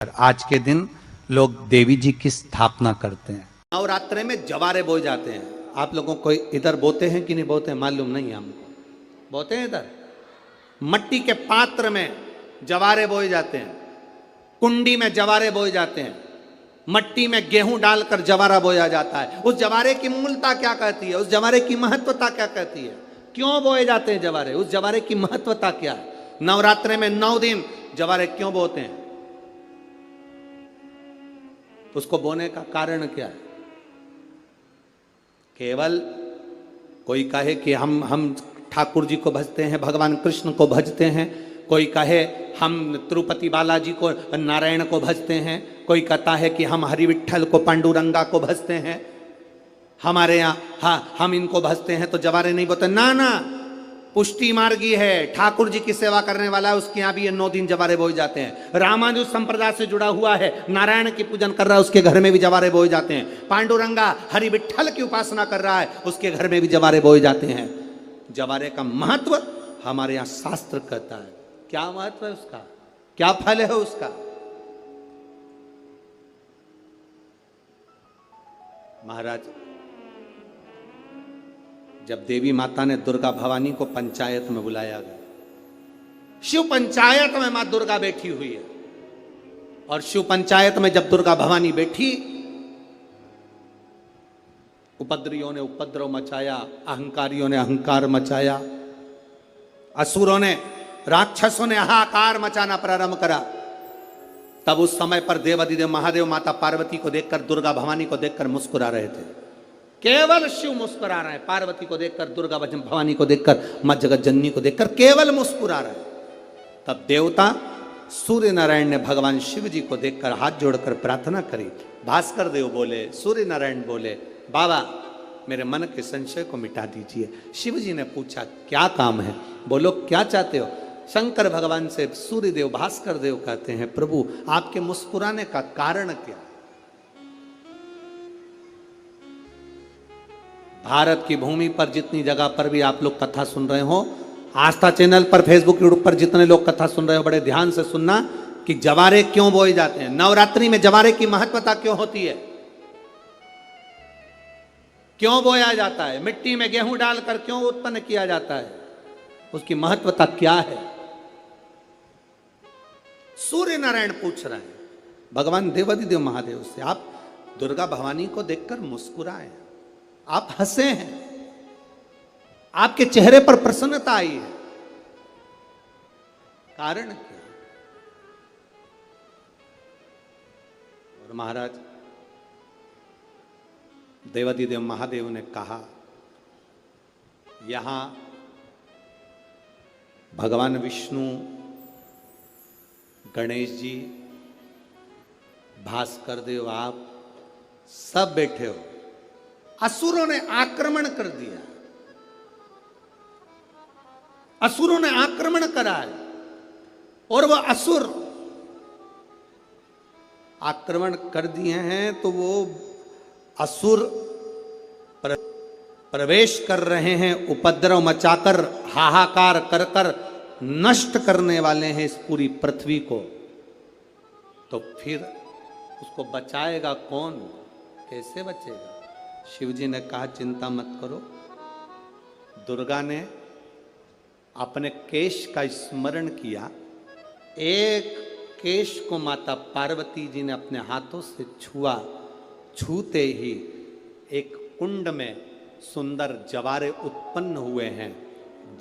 आज के दिन लोग देवी जी की स्थापना करते हैं। नवरात्रे में जवारे बोए जाते हैं। आप लोगों को इधर बोते हैं कि नहीं बोते हैं मालूम नहीं है हमको। बोते हैं इधर मट्टी के पात्र में जवारे बोए जाते हैं, कुंडी में जवारे बोए जाते हैं, मट्टी में गेहूं डालकर जवारा बोया जाता है। उस जवारे की मूलता क्या कहती है, उस जवारे की महत्वता क्या कहती है, क्यों बोए जाते हैं जवारे, उस जवारे की महत्वता क्या है। नवरात्रे में 9 दिन जवारे क्यों बोते हैं, उसको बोने का कारण क्या है। केवल कोई कहे कि हम ठाकुर जी को भजते हैं, भगवान कृष्ण को भजते हैं, कोई कहे हम तिरुपति बालाजी को नारायण को भजते हैं, कोई कहता है कि हम हरि विट्ठल को पांडुरंगा को भजते हैं, हमारे यहाँ हम इनको भजते हैं तो जवारे नहीं बोते। ना ना, पुष्टि मार्गी है, ठाकुर जी की सेवा करने वाला है, उसके यहाँ भी ये 9 दिन जवारे बोए जाते हैं। रामानुज संप्रदाय से जुड़ा हुआ है, नारायण की पूजन कर रहा है, उसके घर में भी जवारे बोए जाते हैं। पांडुरंगा हरि विट्ठल की उपासना कर रहा है, उसके घर में भी जवारे बोए जाते हैं। जवारे का महत्व हमारे यहाँ शास्त्र कहता है। क्या महत्व है उसका, क्या फल है उसका। महाराज, जब देवी माता ने दुर्गा भवानी को पंचायत में बुलाया गया, शिव पंचायत में मां दुर्गा बैठी हुई है, और शिव पंचायत में जब दुर्गा भवानी बैठी, उपद्रवियों ने उपद्रव मचाया, अहंकारियों ने अहंकार मचाया, असुरों ने राक्षसों ने हाहाकार मचाना प्रारंभ करा। तब उस समय पर देवाधिदेव महादेव माता पार्वती को देखकर, दुर्गा भवानी को देखकर मुस्कुरा रहे थे। केवल शिव मुस्कुरा रहे हैं, पार्वती को देखकर, दुर्गा भवानी को देखकर, मां जगत जननी को देखकर केवल मुस्कुरा रहे हैं। तब देवता सूर्य नारायण ने भगवान शिव जी को देखकर हाथ जोड़कर प्रार्थना करी। भास्कर देव बोले, सूर्य नारायण बोले, बाबा मेरे मन के संशय को मिटा दीजिए। शिव जी ने पूछा क्या काम है, बोलो क्या चाहते हो। शंकर भगवान से सूर्य देव भास्कर देव कहते हैं, प्रभु आपके मुस्कुराने का कारण क्या। भारत की भूमि पर जितनी जगह पर भी आप लोग कथा सुन रहे हो, आस्था चैनल पर, फेसबुक यूट्यूब पर जितने लोग कथा सुन रहे हो, बड़े ध्यान से सुनना कि जवारे क्यों बोए जाते हैं। नवरात्रि में जवारे की महत्वता क्यों होती है, क्यों बोया जाता है, मिट्टी में गेहूं डालकर क्यों उत्पन्न किया जाता है, उसकी महत्वता क्या है। सूर्य नारायण पूछ रहे हैं भगवान देवाधिदेव महादेव से, आप दुर्गा भवानी को देखकर मुस्कुराए, आप हंसे हैं, आपके चेहरे पर प्रसन्नता आई है, कारण क्या। और महाराज देवाधिदेव महादेव ने कहा, यहां भगवान विष्णु, गणेश जी, भास्कर देव, आप सब बैठे हो। असुरों ने आक्रमण कर दिया, असुरों ने आक्रमण करा है, और वह असुर आक्रमण कर दिए हैं तो वो असुर प्रवेश कर रहे हैं, उपद्रव मचाकर, हाहाकार कर कर नष्ट करने वाले हैं इस पूरी पृथ्वी को। तो फिर उसको बचाएगा कौन, कैसे बचेगा। शिव जी ने कहा चिंता मत करो। दुर्गा ने अपने केश का स्मरण किया, एक केश को माता पार्वती जी ने अपने हाथों से छुआ, छूते ही एक कुंड में सुंदर जवारे उत्पन्न हुए हैं।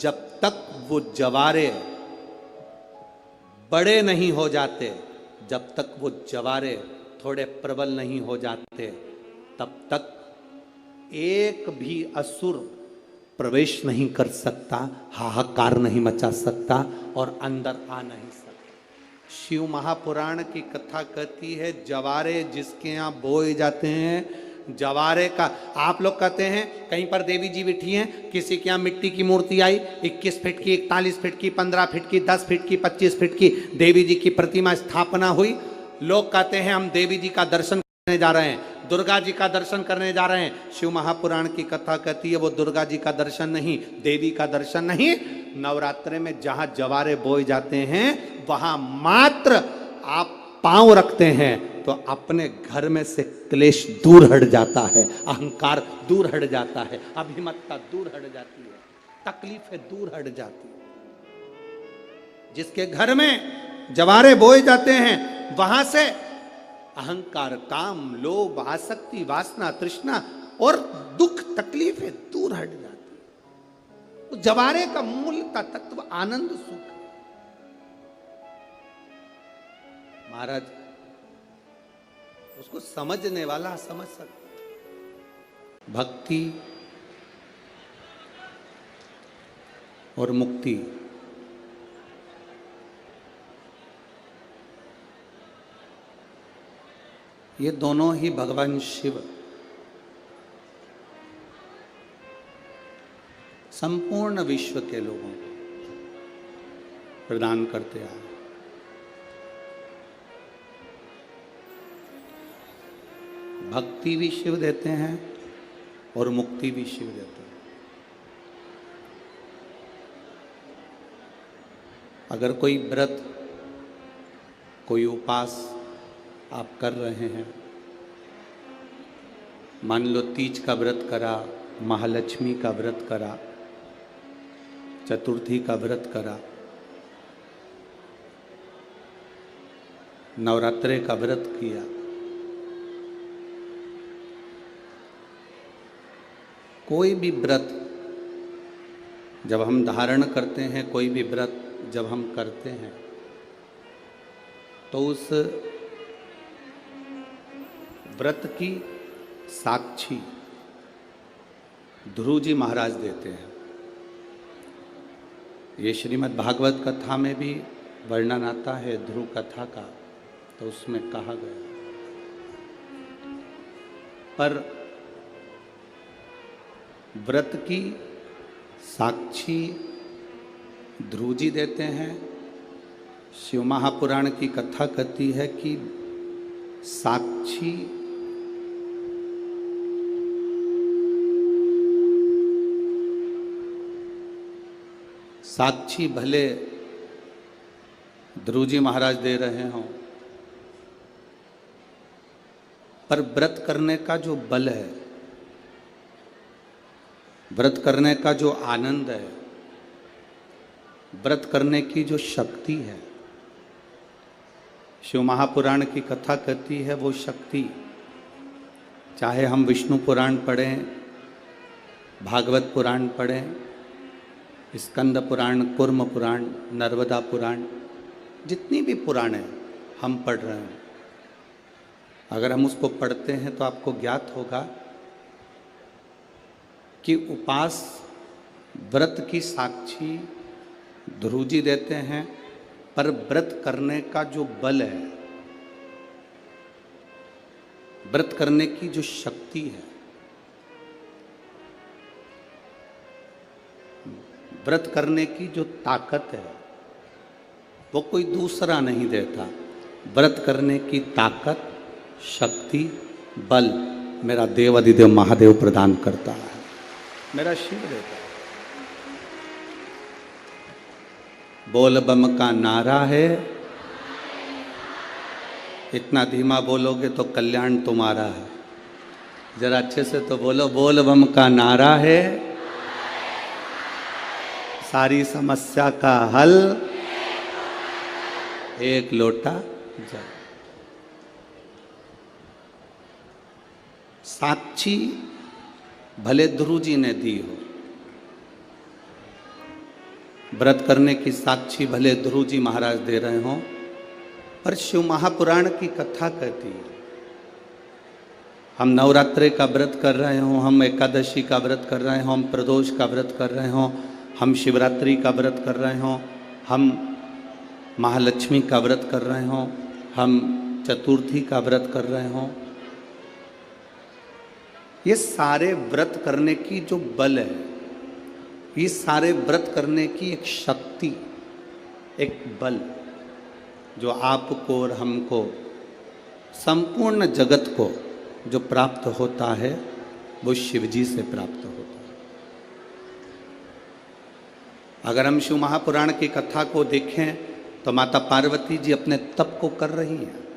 जब तक वो जवारे बड़े नहीं हो जाते, जब तक वो जवारे थोड़े प्रबल नहीं हो जाते, तब तक एक भी असुर प्रवेश नहीं कर सकता, हाहाकार नहीं मचा सकता और अंदर आ नहीं सकता। शिव महापुराण की कथा कहती है, जवारे जिसके यहाँ बोए जाते हैं, जवारे का, आप लोग कहते हैं कहीं पर देवी जी बैठी हैं, किसी के यहाँ मिट्टी की मूर्ति आई, 21 फीट की, 41 फीट की, 15 फीट की, 10 फीट की, 25 फीट की देवी जी की प्रतिमा स्थापना हुई। लोग कहते हैं हम देवी जी का दर्शन करने जा रहे हैं, दुर्गा जी का दर्शन करने जा रहे हैं। शिव महापुराण की कथा कहती है वो दुर्गा जी का दर्शन नहीं, देवी का दर्शन नहीं। नवरात्रे में जहां जवारे बोए जाते हैं वहां मात्र आप पांव रखते हैं तो अपने घर में से क्लेश दूर हट जाता है, अहंकार दूर हट जाता है, अभिमतता दूर हट जाती है, तकलीफें दूर हट जाती है। जिसके घर में जवारे बोए जाते हैं वहां से अहंकार, काम, लोभ, आसक्ति, वासना, तृष्णा और दुख, तकलीफें दूर हट जाती है। तो जवारे का मूल का तत्व आनंद, सुख है। महाराज उसको समझने वाला समझ सकता। भक्ति और मुक्ति ये दोनों ही भगवान शिव संपूर्ण विश्व के लोगों को प्रदान करते आए। भक्ति भी शिव देते हैं और मुक्ति भी शिव देते हैं। अगर कोई व्रत, कोई उपास आप कर रहे हैं, मान लो तीज का व्रत करा, महालक्ष्मी का व्रत करा, चतुर्थी का व्रत करा, नवरात्रे का व्रत किया, कोई भी व्रत जब हम धारण करते हैं, कोई भी व्रत जब हम करते हैं, तो उस व्रत की साक्षी ध्रुव जी महाराज देते हैं। ये श्रीमद् भागवत कथा में भी वर्णन आता है ध्रुव कथा का, तो उसमें कहा गया। पर व्रत की साक्षी ध्रुव जी देते हैं। शिव महापुराण की कथा कहती है कि साक्षी भले ध्रुव जी महाराज दे रहे हों, पर व्रत करने का जो बल है, व्रत करने का जो आनंद है, व्रत करने की जो शक्ति है, शिव महापुराण की कथा कहती है वो शक्ति, चाहे हम विष्णु पुराण पढ़ें, भागवत पुराण पढ़ें, स्कंद पुराण, कूर्म पुराण, नर्मदा पुराण, जितनी भी पुराण है हम पढ़ रहे हैं, अगर हम उसको पढ़ते हैं तो आपको ज्ञात होगा कि उपास व्रत की साक्षी ध्रुव जी देते हैं, पर व्रत करने का जो बल है, व्रत करने की जो शक्ति है, व्रत करने की जो ताकत है, वो कोई दूसरा नहीं देता। व्रत करने की ताकत, शक्ति, बल मेरा देव अधिदेव महादेव प्रदान करता है, मेरा शिव देता है। बोल बम का नारा है, इतना धीमा बोलोगे तो कल्याण तुम्हारा है। जरा अच्छे से तो बोलो, बोल बम का नारा है, सारी समस्या का हल एक लोटा जल। साक्षी भले ध्रुव जी ने दी हो, व्रत करने की साक्षी भले ध्रुव जी महाराज दे रहे हों, पर शिव महापुराण की कथा कहती है, हम नवरात्रे का व्रत कर रहे हों, हम एकादशी का व्रत कर रहे हों, हम प्रदोष का व्रत कर रहे हों, हम शिवरात्रि का व्रत कर रहे हों, हम महालक्ष्मी का व्रत कर रहे हों, हम चतुर्थी का व्रत कर रहे हों, ये सारे व्रत करने की जो बल है, ये सारे व्रत करने की एक शक्ति, एक बल जो आपको और हमको, संपूर्ण जगत को जो प्राप्त होता है, वो शिव जी से प्राप्त होता है। अगर हम शिव महापुराण की कथा को देखें तो माता पार्वती जी अपने तप को कर रही हैं।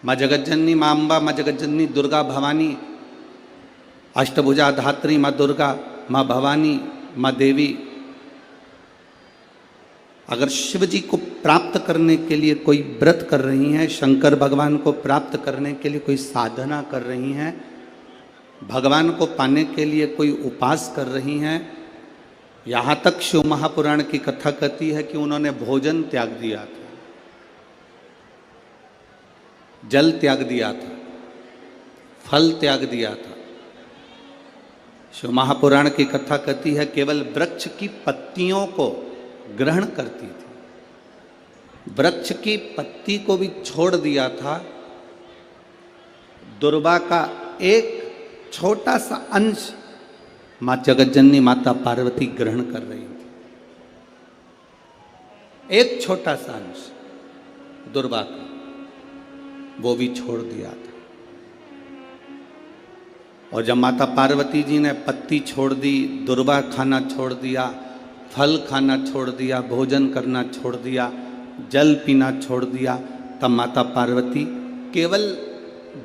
माँ जगज्जननी, माँ अम्बा, माँ जगज्जननी दुर्गा भवानी, अष्टभुजा धात्री माँ दुर्गा, माँ भवानी, माँ देवी। अगर शिव जी को प्राप्त करने के लिए कोई व्रत कर रही हैं, शंकर भगवान को प्राप्त करने के लिए कोई साधना कर रही हैं, भगवान को पाने के लिए कोई उपास कर रही हैं, यहाँ तक शिव महापुराण की कथा कहती है कि उन्होंने भोजन त्याग दिया था, जल त्याग दिया था, फल त्याग दिया था। शिव महापुराण की कथा कहती है केवल वृक्ष की पत्तियों को ग्रहण करती थी, वृक्ष की पत्ती को भी छोड़ दिया था। दुर्वा का एक छोटा सा अंश मां जगज्जननी माता पार्वती ग्रहण कर रही थी, एक छोटा सा अंश दुर्वा का, वो भी छोड़ दिया था। और जब माता पार्वती जी ने पत्ती छोड़ दी, दुर्वा खाना छोड़ दिया, फल खाना छोड़ दिया, भोजन करना छोड़ दिया, जल पीना छोड़ दिया, तब माता पार्वती केवल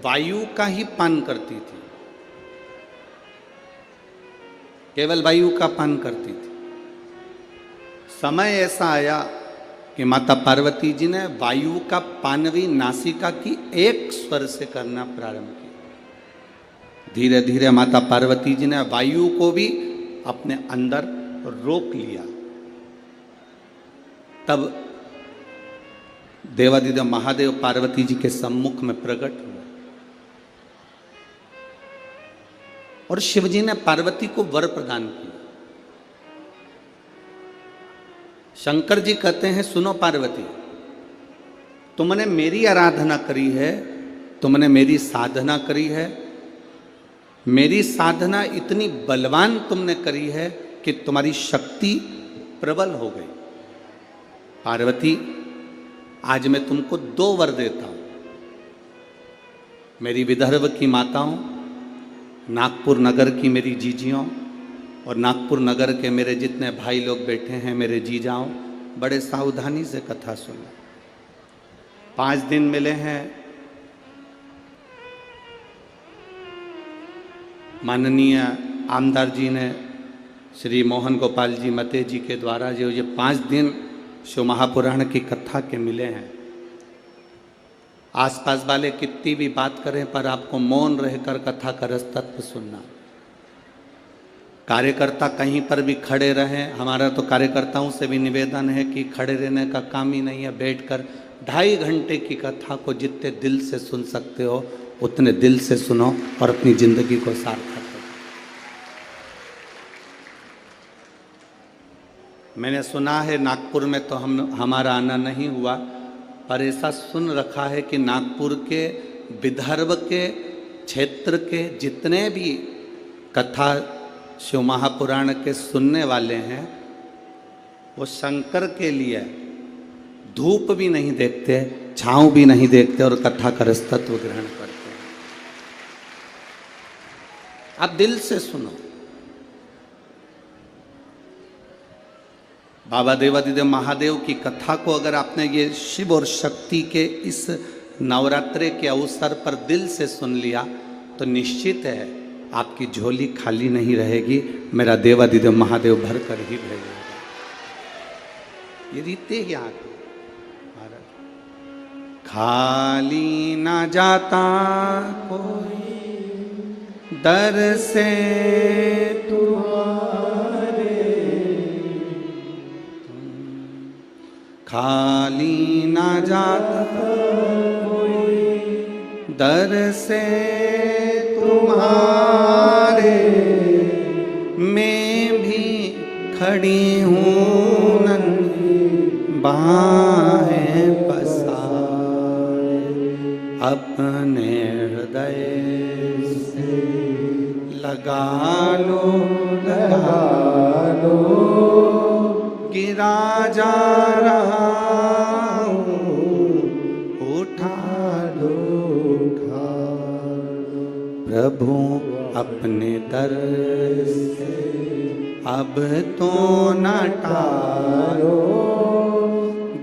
वायु का ही पान करती थी, केवल वायु का पान करती थी। समय ऐसा आया कि माता पार्वती जी ने वायु का पान भी नासिका की एक स्वर से करना प्रारंभ किया। धीरे धीरे माता पार्वती जी ने वायु को भी अपने अंदर रोक लिया। तब देवादिदेव महादेव पार्वती जी के सम्मुख में प्रकट हुए और शिव जी ने पार्वती को वर प्रदान किया। शंकर जी कहते हैं, सुनो पार्वती, तुमने मेरी आराधना करी है, तुमने मेरी साधना करी है, मेरी साधना इतनी बलवान तुमने करी है कि तुम्हारी शक्ति प्रबल हो गई। पार्वती, आज मैं तुमको 2 वर देता हूं। मेरी विदर्भ की माताओं, नागपुर नगर की मेरी जीजियों और नागपुर नगर के मेरे जितने भाई लोग बैठे हैं, मेरे जीजाओं, बड़े सावधानी से कथा सुनो। 5 दिन मिले हैं माननीय आमदार जी ने, श्री मोहन गोपाल जी मते जी के द्वारा जो ये 5 दिन शिव महापुराण की कथा के मिले हैं। आसपास वाले कितनी भी बात करें पर आपको मौन रहकर कथा का रस तत्व सुनना। कार्यकर्ता कहीं पर भी खड़े रहें, हमारा तो कार्यकर्ताओं से भी निवेदन है कि खड़े रहने का काम ही नहीं है, बैठकर 2.5 घंटे की कथा को जितने दिल से सुन सकते हो उतने दिल से सुनो और अपनी जिंदगी को सार्थक करो। मैंने सुना है नागपुर में तो हमारा आना नहीं हुआ, पर ऐसा सुन रखा है कि नागपुर के विदर्भ के क्षेत्र के जितने भी कथा शिव महापुराण के सुनने वाले हैं, वो शंकर के लिए धूप भी नहीं देखते, छांव भी नहीं देखते और कथा का रस तत्व ग्रहण करते हैं। आप दिल से सुनो। बाबा देवादिदेव महादेव की कथा को अगर आपने ये शिव और शक्ति के इस नवरात्रे के अवसर पर दिल से सुन लिया तो निश्चित है आपकी झोली खाली नहीं रहेगी, मेरा देवादिदेव महादेव भर कर ही भेजेगा। ये रीते ही आगे खाली ना जाता कोई दर से तुम्हारे, खाली ना जाता कोई दर से तुम्हारे, मैं भी खड़ी हूँ नन्ही बाहें पसारे, अपने हृदय से लगा लो गिरा जा रहा हूँ, उठा लो प्रभु अपने दर से अब तो न टालो,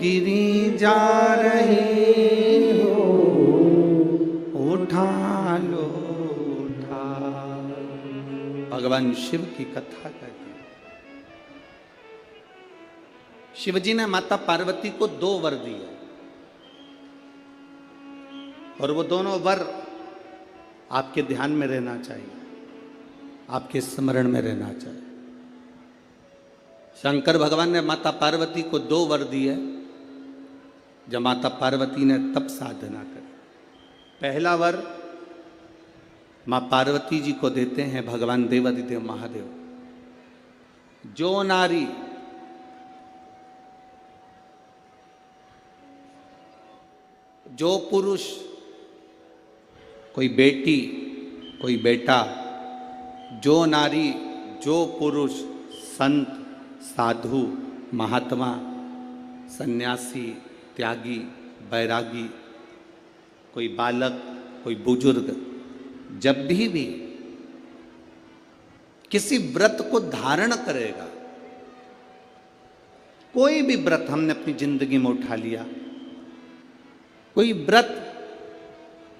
गिरी जा रही हो भगवान शिव की कथा कहते हैं। शिव जी ने माता पार्वती को 2 वर दिए और वो दोनों वर आपके ध्यान में रहना चाहिए, आपके स्मरण में रहना चाहिए। शंकर भगवान ने माता पार्वती को 2 वर दिए जब माता पार्वती ने तप साधना करी। पहला वर मां पार्वती जी को देते हैं भगवान देवादिदेव महादेव, जो नारी जो पुरुष, कोई बेटी कोई बेटा, जो नारी जो पुरुष, संत साधु महात्मा सन्यासी त्यागी बैरागी, कोई बालक कोई बुजुर्ग, जब भी किसी व्रत को धारण करेगा, कोई भी व्रत हमने अपनी जिंदगी में उठा लिया, कोई व्रत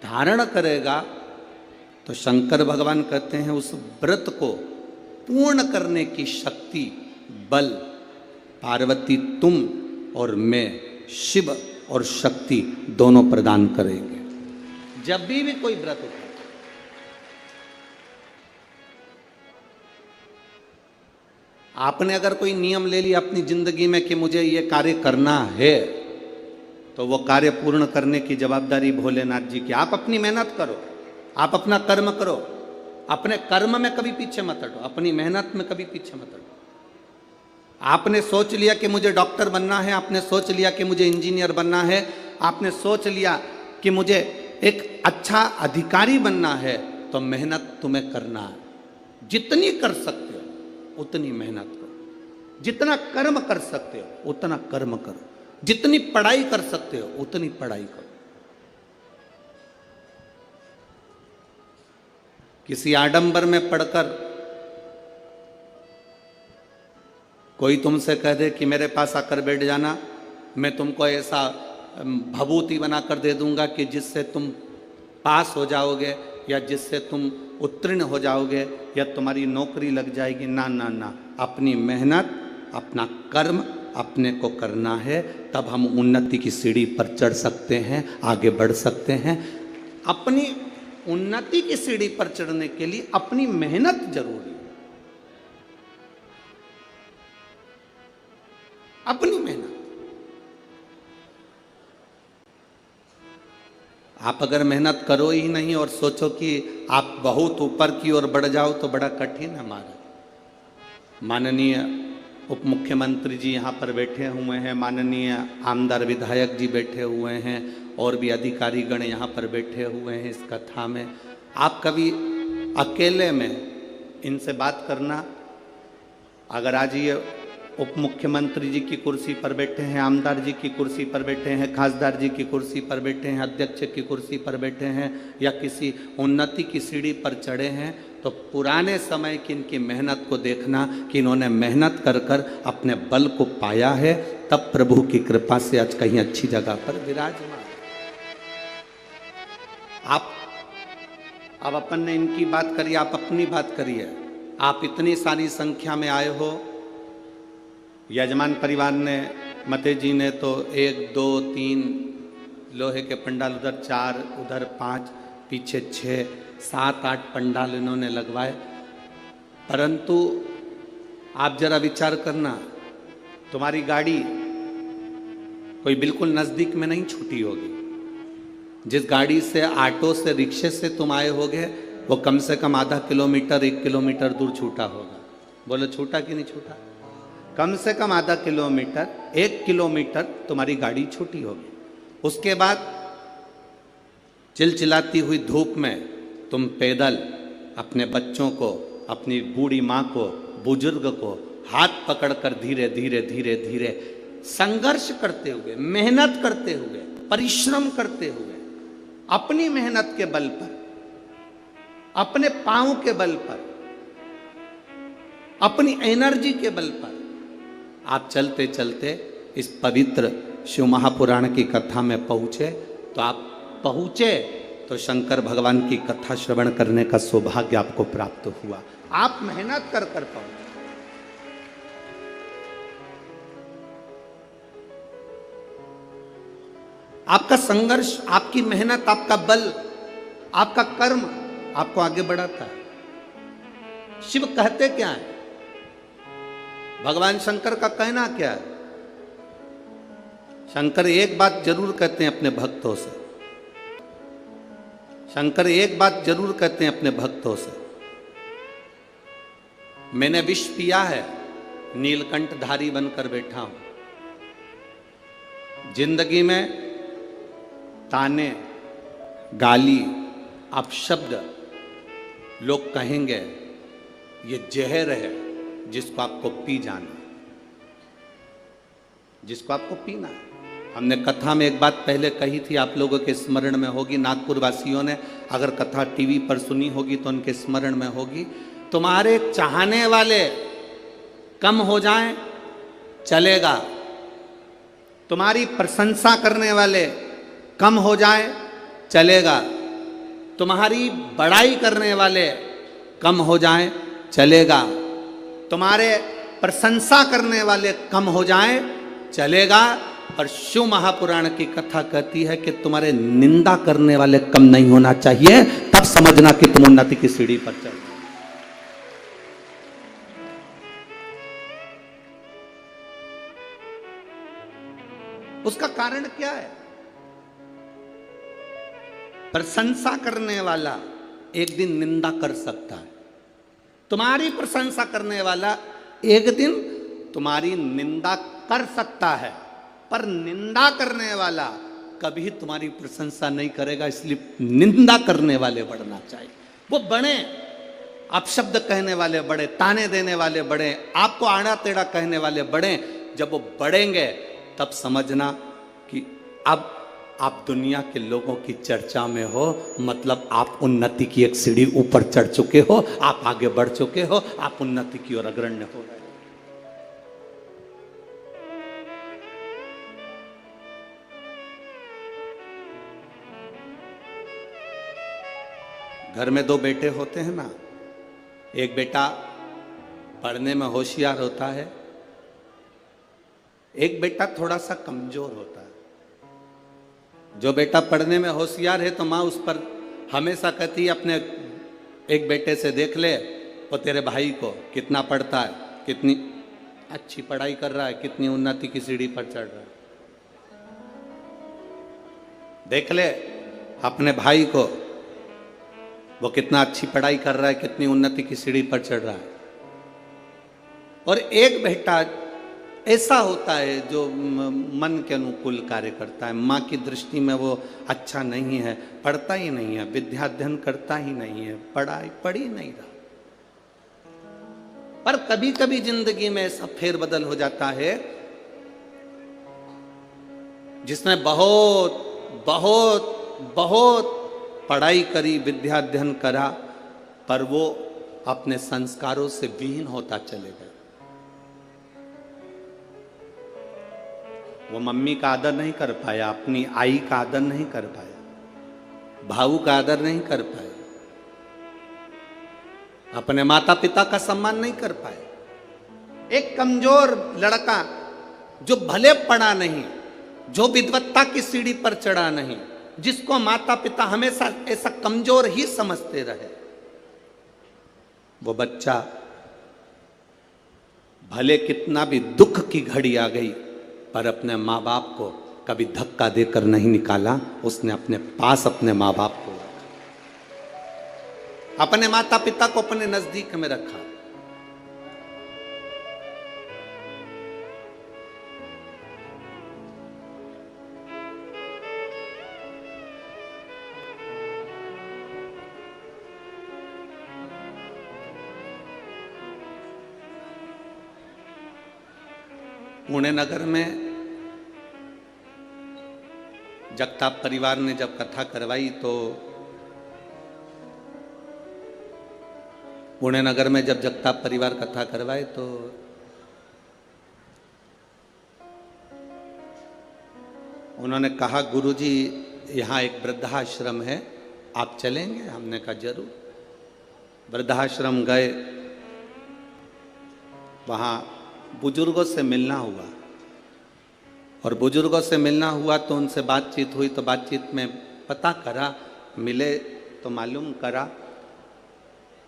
धारण करेगा तो शंकर भगवान कहते हैं उस व्रत को पूर्ण करने की शक्ति बल पार्वती तुम और मैं शिव और शक्ति दोनों प्रदान करेंगे। जब भी कोई व्रत उठा, आपने अगर कोई नियम ले लिया अपनी जिंदगी में कि मुझे ये कार्य करना है, तो वो कार्य पूर्ण करने की जवाबदारी भोलेनाथ जी की। आप अपनी मेहनत करो, आप अपना कर्म करो, अपने कर्म में कभी पीछे मत हटो, अपनी मेहनत में कभी पीछे मत हटो। आपने सोच लिया कि मुझे डॉक्टर बनना है, आपने सोच लिया कि मुझे इंजीनियर बनना है, आपने सोच लिया कि मुझे एक अच्छा अधिकारी बनना है, तो मेहनत तुम्हें करना है। जितनी कर सकते हो उतनी मेहनत करो, जितना कर्म कर सकते हो उतना कर्म करो, जितनी पढ़ाई कर सकते हो उतनी पढ़ाई करो। किसी आडंबर में पढ़कर कोई तुमसे कह दे कि मेरे पास आकर बैठ जाना, मैं तुमको ऐसा भभूति बनाकर दे दूंगा कि जिससे तुम पास हो जाओगे या जिससे तुम उत्तीर्ण हो जाओगे या तुम्हारी नौकरी लग जाएगी। ना ना ना, अपनी मेहनत अपना कर्म अपने को करना है, तब हम उन्नति की सीढ़ी पर चढ़ सकते हैं, आगे बढ़ सकते हैं। अपनी उन्नति की सीढ़ी पर चढ़ने के लिए अपनी मेहनत जरूरी है, अपनी मेहनत। आप अगर मेहनत करो ही नहीं और सोचो कि आप बहुत ऊपर की ओर बढ़ जाओ तो बड़ा कठिन है हमारा। माननीय उप मुख्यमंत्री जी यहाँ पर बैठे हुए हैं, माननीय आमदार विधायक जी बैठे हुए हैं और भी अधिकारी गण यहाँ पर बैठे हुए हैं इस कथा में। आप कभी अकेले में इनसे बात करना, अगर आज ये उप मुख्यमंत्री जी की कुर्सी पर बैठे हैं, आमदार जी की कुर्सी पर बैठे हैं, खासदार जी की कुर्सी पर बैठे हैं, अध्यक्ष की कुर्सी पर बैठे हैं या किसी उन्नति की सीढ़ी पर चढ़े हैं, तो पुराने समय की इनकी मेहनत को देखना कि इन्होंने मेहनत कर कर अपने बल को पाया है, तब प्रभु की कृपा से आज कहीं अच्छी जगह पर विराजमान। आप अब अपन ने इनकी बात करी, आप अपनी बात करिए। आप इतनी सारी संख्या में आए हो, यजमान परिवार ने मते जी ने तो 1 2 3 लोहे के पंडाल, उधर 4 उधर 5 पीछे 6 7 8 पंडाल इन्होंने लगवाए। परंतु आप जरा विचार करना, तुम्हारी गाड़ी कोई बिल्कुल नज़दीक में नहीं छूटी होगी। जिस गाड़ी से, ऑटो से, रिक्शे से तुम आए होगे, वो कम से कम आधा किलोमीटर 1 किलोमीटर दूर छूटा होगा। बोलो छूटा कि नहीं छूटा? कम से कम आधा किलोमीटर 1 किलोमीटर तुम्हारी गाड़ी छूटी होगी। उसके बाद चिलचिलाती हुई धूप में तुम पैदल अपने बच्चों को, अपनी बूढ़ी माँ को, बुजुर्ग को हाथ पकड़कर धीरे धीरे धीरे धीरे संघर्ष करते हुए, मेहनत करते हुए, परिश्रम करते हुए, अपनी मेहनत के बल पर, अपने पांव के बल पर, अपनी एनर्जी के बल पर आप चलते चलते इस पवित्र शिव महापुराण की कथा में पहुंचे। तो आप पहुंचे तो शंकर भगवान की कथा श्रवण करने का सौभाग्य आपको प्राप्त हुआ। आप मेहनत कर पाओ। आपका संघर्ष, आपकी मेहनत, आपका बल, आपका कर्म आपको आगे बढ़ाता है। शिव कहते क्या है? भगवान शंकर का कहना क्या है? शंकर एक बात जरूर कहते हैं अपने भक्तों से। शंकर एक बात जरूर कहते हैं अपने भक्तों से, मैंने विष पिया है, नीलकंठधारी बनकर बैठा हूं। जिंदगी में ताने, गाली, अपशब्द लोग कहेंगे, ये जहर है जिसको आपको पी जाना, जिसको आपको पीना है। हमने कथा में एक बात पहले कही थी, आप लोगों के स्मरण में होगी। नागपुर वासियों ने अगर कथा टीवी पर सुनी होगी तो उनके स्मरण में होगी। तुम्हारे चाहने वाले कम हो जाएं चलेगा, तुम्हारी प्रशंसा करने वाले कम हो जाएं चलेगा, तुम्हारी बड़ाई करने वाले कम हो जाएं चलेगा, तुम्हारे प्रशंसा करने वाले कम हो जाएं चलेगा। और शिव महापुराण की कथा कहती है कि तुम्हारे निंदा करने वाले कम नहीं होना चाहिए, तब समझना कि तुम उन्नति की सीढ़ी पर चल रहे हो। उसका कारण क्या है? प्रशंसा करने वाला एक दिन निंदा कर सकता है, तुम्हारी प्रशंसा करने वाला एक दिन तुम्हारी निंदा कर सकता है, पर निंदा करने वाला कभी तुम्हारी प्रशंसा नहीं करेगा। इसलिए निंदा करने वाले बढ़ना चाहिए। वो बढ़े, अपशब्द कहने वाले बढ़े, ताने देने वाले बढ़े, आपको आड़ा टेढ़ा कहने वाले बढ़े। जब वो बढ़ेंगे तब समझना कि अब आप दुनिया के लोगों की चर्चा में हो, मतलब आप उन्नति की एक सीढ़ी ऊपर चढ़ चुके हो, आप आगे बढ़ चुके हो, आप उन्नति की ओर अग्रण्य हो रहे हो। घर में दो बेटे होते हैं ना, एक बेटा पढ़ने में होशियार होता है, एक बेटा थोड़ा सा कमजोर होता है। जो बेटा पढ़ने में होशियार है तो माँ उस पर हमेशा कहती है अपने एक बेटे से, देख ले वो तेरे भाई को कितना पढ़ता है, कितनी अच्छी पढ़ाई कर रहा है, कितनी उन्नति की सीढ़ी पर चढ़ रहा है। देख ले अपने भाई को, वो कितना अच्छी पढ़ाई कर रहा है, कितनी उन्नति की सीढ़ी पर चढ़ रहा है। और एक बेटा ऐसा होता है जो मन के अनुकूल कार्य करता है, माँ की दृष्टि में वो अच्छा नहीं है, पढ़ता ही नहीं है, विद्याध्ययन करता ही नहीं है, पढ़ाई पढ़ ही नहीं रहा। पर कभी कभी जिंदगी में ऐसा फेरबदल हो जाता है, जिसने बहुत बहुत बहुत पढ़ाई करी, विद्याध्ययन करा, पर वो अपने संस्कारों से विहीन होता चले गए। वो मम्मी का आदर नहीं कर पाया, अपनी आई का आदर नहीं कर पाया, भाऊ का आदर नहीं कर पाया, अपने माता पिता का सम्मान नहीं कर पाया। एक कमजोर लड़का जो भले पढ़ा नहीं, जो विद्वत्ता की सीढ़ी पर चढ़ा नहीं, जिसको माता पिता हमेशा ऐसा कमजोर ही समझते रहे, वो बच्चा भले कितना भी दुख की घड़ी आ गई, पर अपने माँ बाप को कभी धक्का देकर नहीं निकाला। उसने अपने पास अपने माँ बाप को रखा, अपने माता पिता को अपने नजदीक में रखा। पुणे नगर में जगताप परिवार ने जब कथा करवाई तो पुणे नगर में जब जगताप परिवार कथा करवाए तो उन्होंने कहा, गुरुजी यहाँ एक वृद्धाश्रम है, आप चलेंगे? हमने कहा जरूर। वृद्धाश्रम गए, वहाँ बुजुर्गों से मिलना हुआ, और बुजुर्गों से मिलना हुआ तो उनसे बातचीत हुई। तो बातचीत में पता करा, मिले तो मालूम करा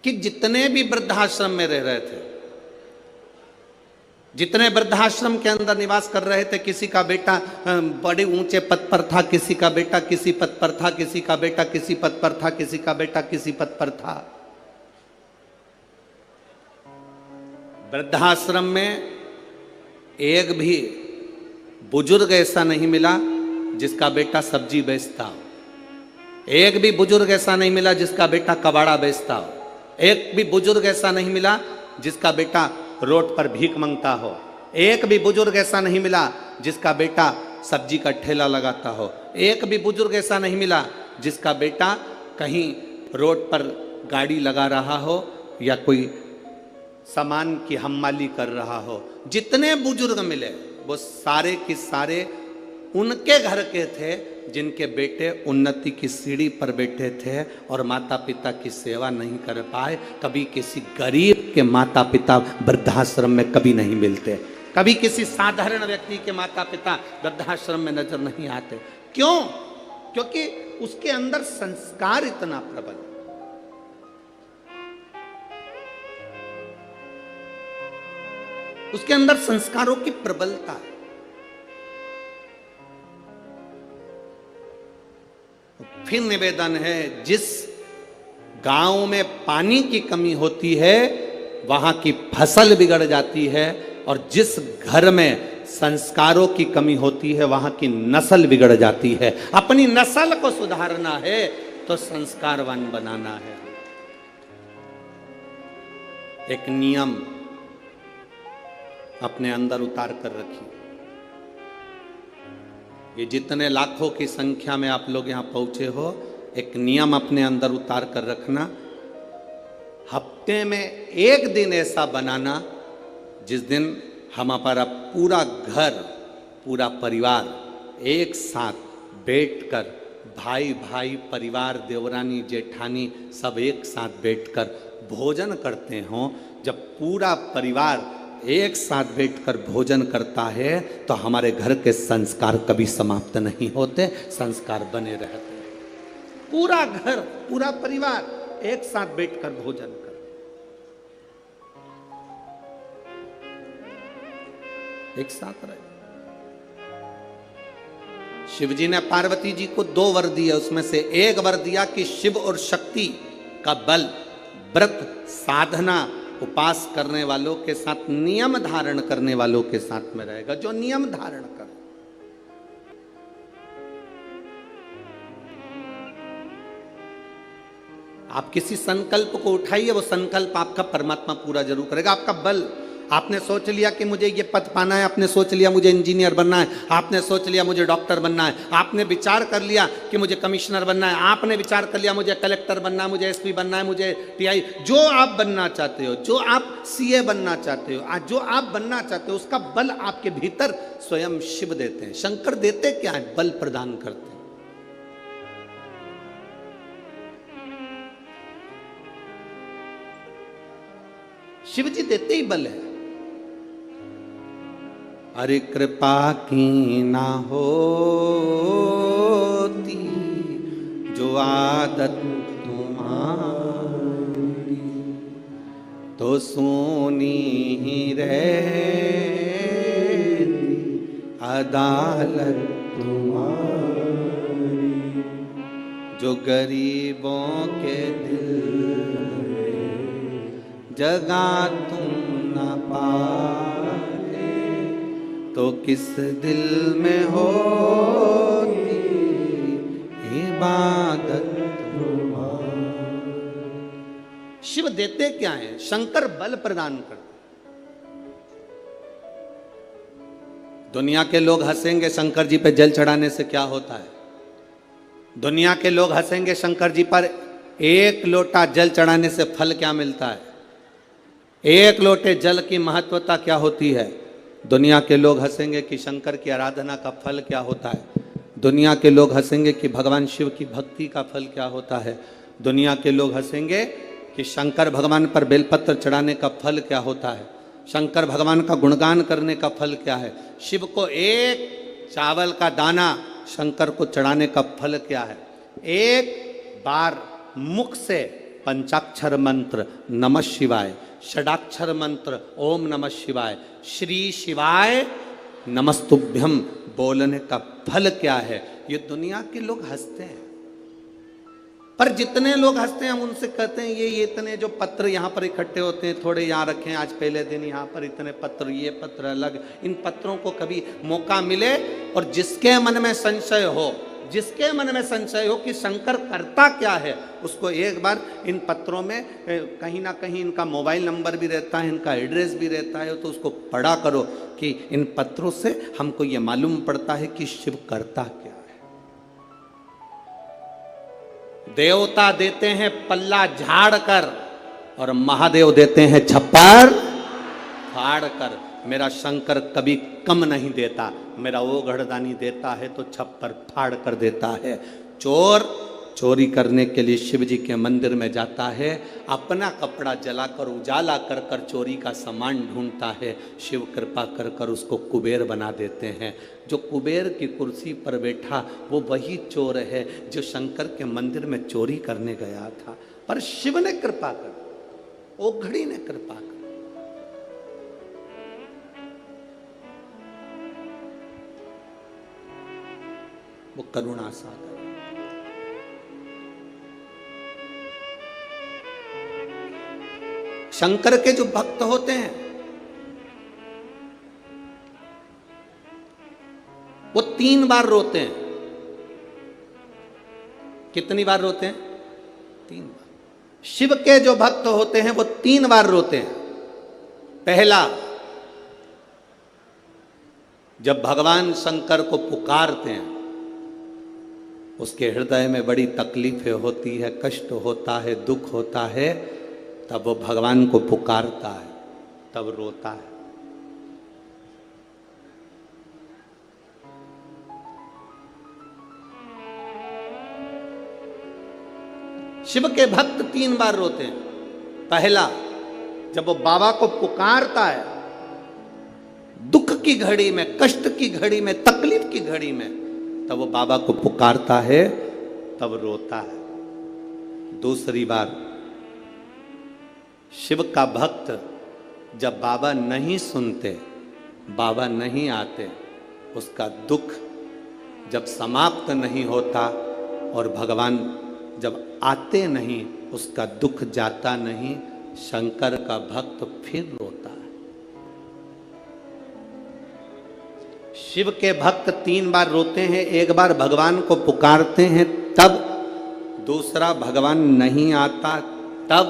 कि जितने भी वृद्धाश्रम में रह रहे थे, जितने वृद्धाश्रम के अंदर निवास कर रहे थे, किसी का बेटा बड़े ऊंचे पद पर था, किसी का बेटा किसी पद पर था, किसी का बेटा किसी पद पर था, किसी का बेटा किसी पद पर था। वृद्धाश्रम में एक भी बुजुर्ग ऐसा नहीं मिला जिसका बेटा सब्जी बेचता हो, एक भी बुजुर्ग ऐसा नहीं मिला जिसका बेटा कबाड़ा बेचता हो, एक भी बुजुर्ग ऐसा नहीं मिला जिसका बेटा रोड पर भीख मांगता हो, एक भी बुजुर्ग ऐसा नहीं मिला जिसका बेटा सब्जी का ठेला लगाता हो, एक भी बुजुर्ग ऐसा नहीं मिला जिसका बेटा कहीं रोड पर गाड़ी लगा रहा हो या कोई सामान की हम्माली कर रहा हो। जितने बुजुर्ग मिले वो सारे के सारे उनके घर के थे जिनके बेटे उन्नति की सीढ़ी पर बैठे थे और माता पिता की सेवा नहीं कर पाए। कभी किसी गरीब के माता पिता वृद्धाश्रम में कभी नहीं मिलते, कभी किसी साधारण व्यक्ति के माता पिता वृद्धाश्रम में नजर नहीं आते। क्यों? क्योंकि उसके अंदर संस्कार इतना प्रबल, उसके अंदर संस्कारों की प्रबलता है। फिर निवेदन है, जिस गांव में पानी की कमी होती है वहां की फसल बिगड़ जाती है, और जिस घर में संस्कारों की कमी होती है वहां की नस्ल बिगड़ जाती है। अपनी नस्ल को सुधारना है तो संस्कारवान बनाना है। एक नियम अपने अंदर उतार कर रखिए। ये जितने लाखों की संख्या में आप लोग यहां पहुंचे हो, एक नियम अपने अंदर उतार कर रखना। हफ्ते में एक दिन ऐसा बनाना जिस दिन हमारा पूरा घर, पूरा परिवार एक साथ बैठकर, भाई भाई, परिवार, देवरानी, जेठानी सब एक साथ बैठकर भोजन करते हों। जब पूरा परिवार एक साथ बैठकर भोजन करता है तो हमारे घर के संस्कार कभी समाप्त नहीं होते, संस्कार बने रहते हैं। पूरा घर, पूरा परिवार एक साथ बैठकर भोजन कर, एक साथ रहे। शिव जी ने पार्वती जी को 2 वर दिए, उसमें से एक वर दिया कि शिव और शक्ति का बल व्रत, साधना, उपास करने वालों के साथ, नियम धारण करने वालों के साथ में रहेगा, जो नियम धारण कर। आप किसी संकल्प को उठाइए, वो संकल्प आपका परमात्मा पूरा जरूर करेगा। आपका बल, आपने सोच लिया कि मुझे ये पद पाना है, आपने सोच लिया मुझे इंजीनियर बनना है, आपने सोच लिया मुझे डॉक्टर बनना है, आपने विचार कर लिया कि मुझे कमिश्नर बनना है, आपने विचार कर लिया मुझे कलेक्टर बनना है, मुझे एसपी बनना है, मुझे टीआई, जो आप बनना चाहते हो, जो आप सीए बनना चाहते हो, आज जो आप बनना चाहते हो, उसका बल आपके भीतर स्वयं शिव देते हैं। शंकर देते क्या है? बल प्रदान करते हैं। शिव जी देते ही बल है। अरे कृपा की ना होती जो आदत तुम्हारी, तो सोनी ही रहती अदालत तुम्हारी। जो गरीबों के दिल जगा तुम न पाए, तो किस दिल में होती इबादत तुम्हारी। शिव देते क्या है? शंकर बल प्रदान करते। दुनिया के लोग हंसेंगे शंकर जी पे जल चढ़ाने से क्या होता है? दुनिया के लोग हंसेंगे शंकर जी पर एक लोटा जल चढ़ाने से फल क्या मिलता है? एक लोटे जल की महत्वता क्या होती है? दुनिया के लोग हंसेंगे कि शंकर की आराधना का फल क्या होता है। दुनिया के लोग हंसेंगे कि भगवान शिव की भक्ति का फल क्या होता है। दुनिया के लोग हंसेंगे कि शंकर भगवान पर बेलपत्र चढ़ाने का फल क्या होता है। शंकर भगवान का गुणगान करने का फल क्या है। शिव को एक चावल का दाना शंकर को चढ़ाने का फल क्या है। एक बार मुख से पंचाक्षर मंत्र नमः शिवाय, षडाक्षर मंत्र ओम नमः शिवाय, श्री शिवाय नमस्तुभ्यम बोलने का फल क्या है। ये दुनिया के लोग हंसते हैं, पर जितने लोग हंसते हैं हम उनसे कहते हैं ये इतने जो पत्र यहाँ पर इकट्ठे होते हैं, थोड़े यहाँ रखें, आज पहले दिन यहाँ पर इतने पत्र, ये पत्र अलग। इन पत्रों को कभी मौका मिले और जिसके मन में संशय हो, जिसके मन में संशय हो कि शंकर करता क्या है, उसको एक बार इन पत्रों में कहीं ना कहीं इनका मोबाइल नंबर भी रहता है, इनका एड्रेस भी रहता है, तो उसको पढ़ा करो कि इन पत्रों से हमको ये मालूम पड़ता है कि शिव करता क्या है। देवता देते हैं पल्ला झाड़ कर और महादेव देते हैं छप्पर फाड़ कर। मेरा शंकर कभी कम नहीं देता, मेरा वो घड़दानी देता है तो छप्पर फाड़ कर देता है। चोर चोरी करने के लिए शिव जी के मंदिर में जाता है, अपना कपड़ा जलाकर उजाला कर कर चोरी का सामान ढूंढता है। शिव कृपा कर कर उसको कुबेर बना देते हैं। जो कुबेर की कुर्सी पर बैठा वो वही चोर है जो शंकर के मंदिर में चोरी करने गया था, पर शिव ने कृपा कर, ओघड़ी ने कृपा कर। वो करुणा सागर। शंकर के जो भक्त होते हैं वो 3 बार रोते हैं। कितनी बार रोते हैं? 3 बार। शिव के जो भक्त होते हैं वो 3 बार रोते हैं। पहला, जब भगवान शंकर को पुकारते हैं, उसके हृदय में बड़ी तकलीफें होती है, कष्ट होता है, दुख होता है, तब वो भगवान को पुकारता है, तब रोता है। शिव के भक्त 3 बार रोते हैं। पहला, जब वो बाबा को पुकारता है, दुख की घड़ी में, कष्ट की घड़ी में, तकलीफ की घड़ी में, तब वो बाबा को पुकारता है, तब रोता है। दूसरी बार, शिव का भक्त जब बाबा नहीं सुनते, बाबा नहीं आते, उसका दुख जब समाप्त नहीं होता और भगवान जब आते नहीं, उसका दुख जाता नहीं, शंकर का भक्त फिर रोता है। शिव के भक्त 3 बार रोते हैं। एक बार भगवान को पुकारते हैं तब, दूसरा भगवान नहीं आता तब,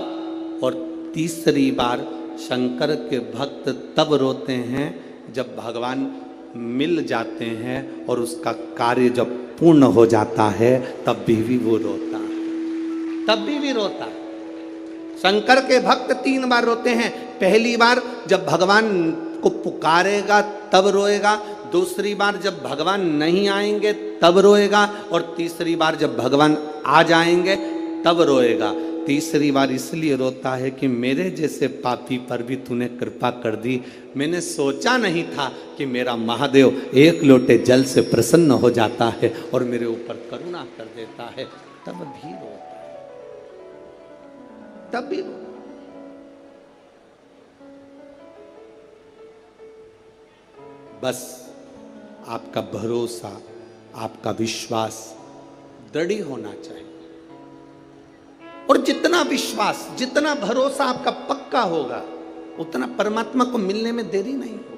और तीसरी बार शंकर के भक्त तब रोते हैं जब भगवान मिल जाते हैं और उसका कार्य जब पूर्ण हो जाता है, तब भी वो रोता है, तब भी रोता है। शंकर के भक्त 3 बार रोते हैं। पहली बार जब भगवान को पुकारेगा तब रोएगा, दूसरी बार जब भगवान नहीं आएंगे तब रोएगा, और तीसरी बार जब भगवान आ जाएंगे तब रोएगा। तीसरी बार इसलिए रोता है कि मेरे जैसे पापी पर भी तूने कृपा कर दी। मैंने सोचा नहीं था कि मेरा महादेव एक लोटे जल से प्रसन्न हो जाता है और मेरे ऊपर करुणा कर देता है, तब भी रोता है, तब भी रोता। बस आपका भरोसा, आपका विश्वास दृढ़ होना चाहिए, और जितना विश्वास, जितना भरोसा आपका पक्का होगा, उतना परमात्मा को मिलने में देरी नहीं होगी।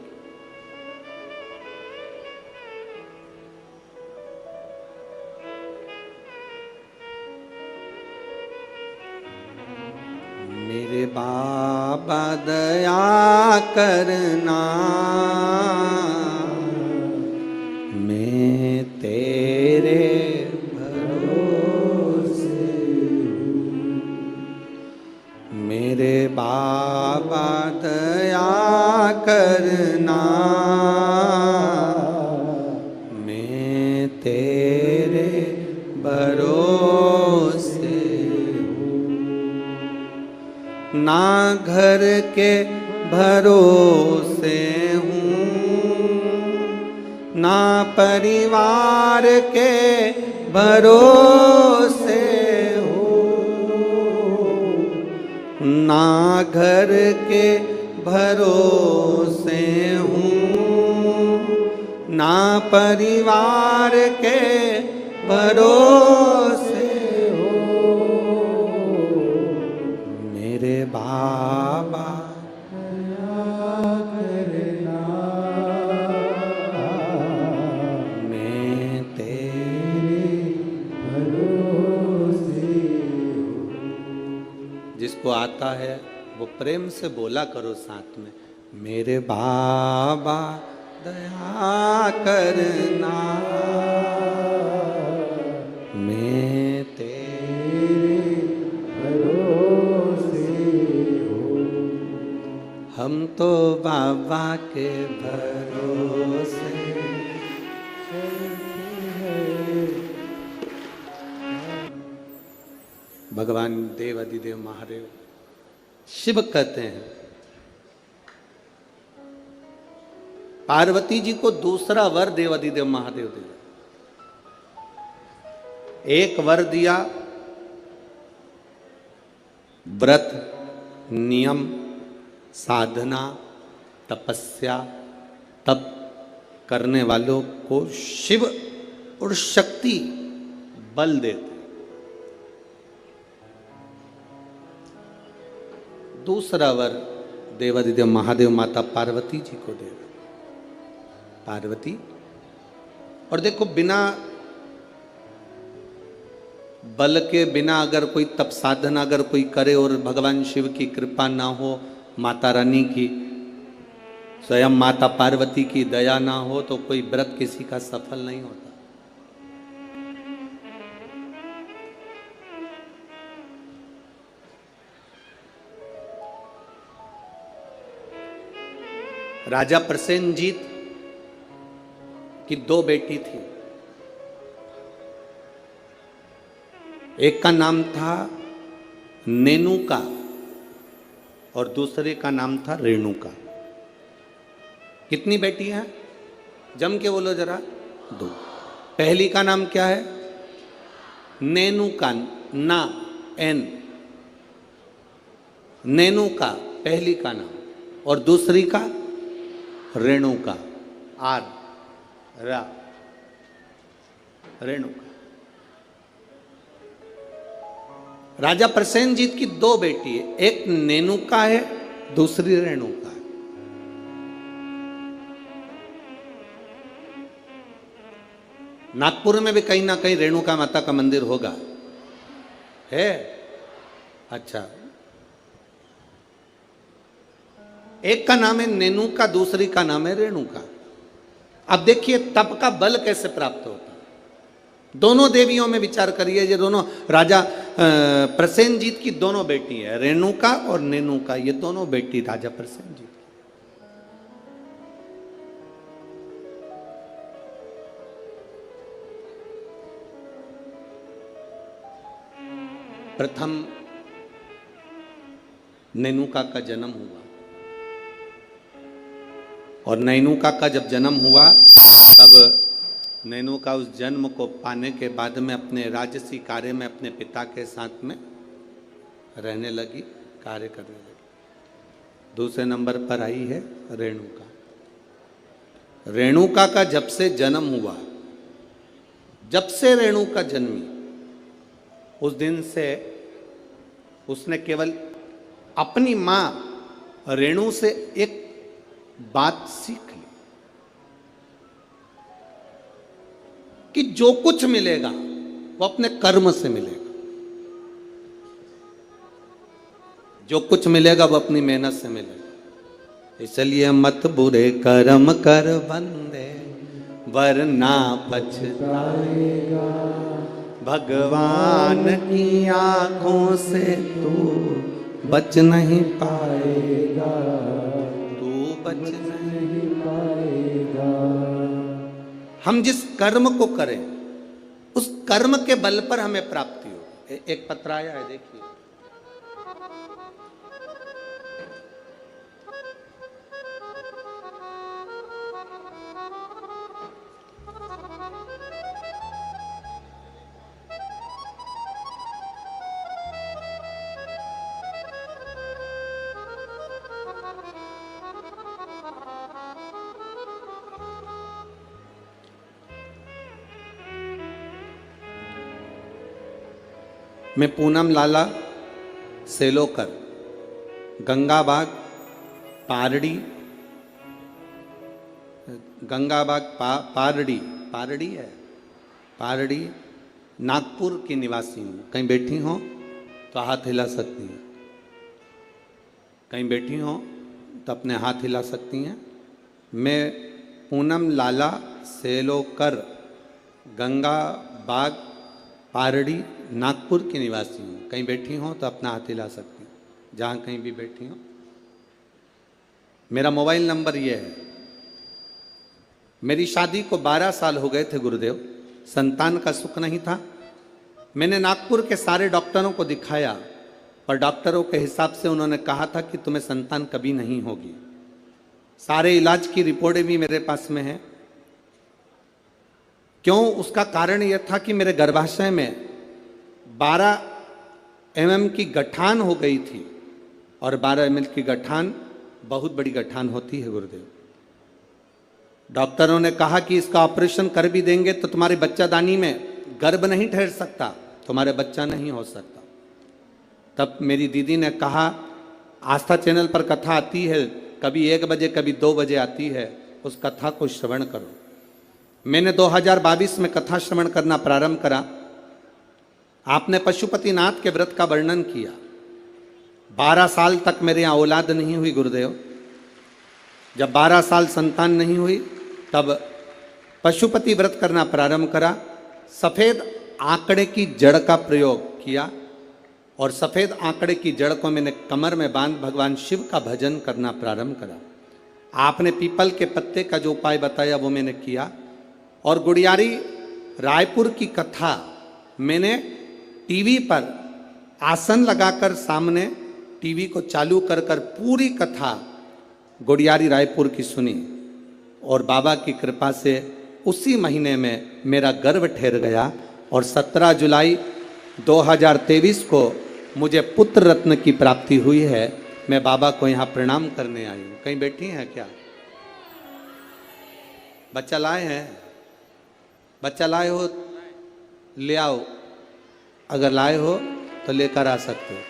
मेरे बाबा दया करना, मैं तेरे मेरे बाबा दया करना, मैं तेरे तेरे भरोसे ना घर के भरोसे हूँ ना परिवार के भरोसे ना घर के भरोसे हूँ ना परिवार के भरोसे हो मेरे बाबा करना मैं तेरे भरोसे जिसको आता है वो प्रेम से बोला करो साथ में मेरे बाबा दया करना मैं तेरे भरोसे हो हम तो बाबा के भरोसे भगवान देव अधिदेव महादेव शिव कहते हैं पार्वती जी को दूसरा वर देव अधिदेव महादेव दिया। एक वर दिया व्रत नियम साधना तपस्या तप करने वालों को शिव और शक्ति बल देते। दूसरा वर देवादिदेव महादेव माता पार्वती जी को दे पार्वती। और देखो बिना बल के बिना अगर कोई तप साधना अगर कोई करे और भगवान शिव की कृपा ना हो माता रानी की स्वयं माता पार्वती की दया ना हो तो कोई व्रत किसी का सफल नहीं होता। राजा प्रसेनजीत की दो बेटी थी। एक का नाम था नेनुका और दूसरे का नाम था रेणुका। कितनी बेटी हैं? जम के बोलो जरा। दो। पहली का नाम क्या है? नेनुका ना एन नेनुका पहली का नाम और दूसरी का रेणुका आर रा रेणुका। राजा प्रसेनजीत की दो बेटी है, एक नेनुका है दूसरी रेणुका है। नागपुर में भी कहीं ना कहीं रेणुका माता का मंदिर होगा है। अच्छा एक का नाम है नेनुका दूसरी का नाम है रेणुका। अब देखिए तप का बल कैसे प्राप्त होता है। दोनों देवियों में विचार करिए। ये दोनों राजा प्रसेनजीत की दोनों बेटी है रेणुका और नेनुका। ये दोनों बेटी राजा प्रसेनजीत। प्रथम नेनुका का जन्म हुआ और नैनुका का जब जन्म हुआ तब नैनुका उस जन्म को पाने के बाद में अपने राजसी कार्य में अपने पिता के साथ में रहने लगी, कार्य करने लगी। दूसरे नंबर पर आई है रेणुका। रेणुका का जब से जन्म हुआ, जब से रेणुका जन्मी उस दिन से उसने केवल अपनी मां रेणु से एक बात सीख ली कि जो कुछ मिलेगा वो अपने कर्म से मिलेगा। जो कुछ मिलेगा वो अपनी मेहनत से मिलेगा। इसलिए मत बुरे कर्म कर बंदे वरना पछताएगा। भगवान की आंखों से तू बच नहीं पाएगा। बच नहीं पाएगा। हम जिस कर्म को करें उस कर्म के बल पर हमें प्राप्ति हो। एक पत्र आया है, देखिए। मैं पूनम लाला सेलोकर, गंगाबाग पारड़ी, गंगाबाग पारड़ी है, पारड़ी नागपुर की निवासी हूँ। कहीं बैठी हो तो हाथ हिला सकती हैं, कहीं बैठी हो तो अपने हाथ हिला सकती हैं। मैं पूनम लाला सेलोकर, गंगाबाग पारड़ी नागपुर की निवासी हूँ। कहीं बैठी हो तो अपना हाथ हिला सकती हूँ, जहाँ कहीं भी बैठी हो। मेरा मोबाइल नंबर ये है। मेरी शादी को 12 साल हो गए थे गुरुदेव, संतान का सुख नहीं था। मैंने नागपुर के सारे डॉक्टरों को दिखाया, पर डॉक्टरों के हिसाब से उन्होंने कहा था कि तुम्हें संतान कभी नहीं होगी। सारे इलाज की रिपोर्टें भी मेरे पास में है। क्यों? उसका कारण यह था कि मेरे गर्भाशय में 12 mm की गठान हो गई थी, और 12 mm की गठान बहुत बड़ी गठान होती है गुरुदेव। डॉक्टरों ने कहा कि इसका ऑपरेशन कर भी देंगे तो तुम्हारे बच्चादानी में गर्भ नहीं ठहर सकता, तुम्हारे बच्चा नहीं हो सकता। तब मेरी दीदी ने कहा, आस्था चैनल पर कथा आती है, कभी 1 बजे कभी 2 बजे आती है, उस कथा को श्रवण करो। मैंने 2022 में कथा श्रवण करना प्रारंभ करा। आपने पशुपतिनाथ के व्रत का वर्णन किया। 12 साल तक मेरे यहाँ औलाद नहीं हुई गुरुदेव। जब 12 साल संतान नहीं हुई, तब पशुपति व्रत करना प्रारंभ करा। सफेद आंकड़े की जड़ का प्रयोग किया, और सफेद आंकड़े की जड़ को मैंने कमर में बांध भगवान शिव का भजन करना प्रारंभ करा। आपने पीपल के पत्ते का जो उपाय बताया वो मैंने किया, और गुड़ियारी रायपुर की कथा मैंने टीवी पर आसन लगाकर सामने टीवी को चालू कर पूरी कथा गुड़ियारी रायपुर की सुनी, और बाबा की कृपा से उसी महीने में मेरा गर्भ ठहर गया, और 17 जुलाई 2023 को मुझे पुत्र रत्न की प्राप्ति हुई है। मैं बाबा को यहाँ प्रणाम करने आई हूँ। कहीं बैठी हैं क्या? बच्चा लाए हैं? बच्चा लाए हो ले आओ, अगर लाए हो तो लेकर आ सकते हो।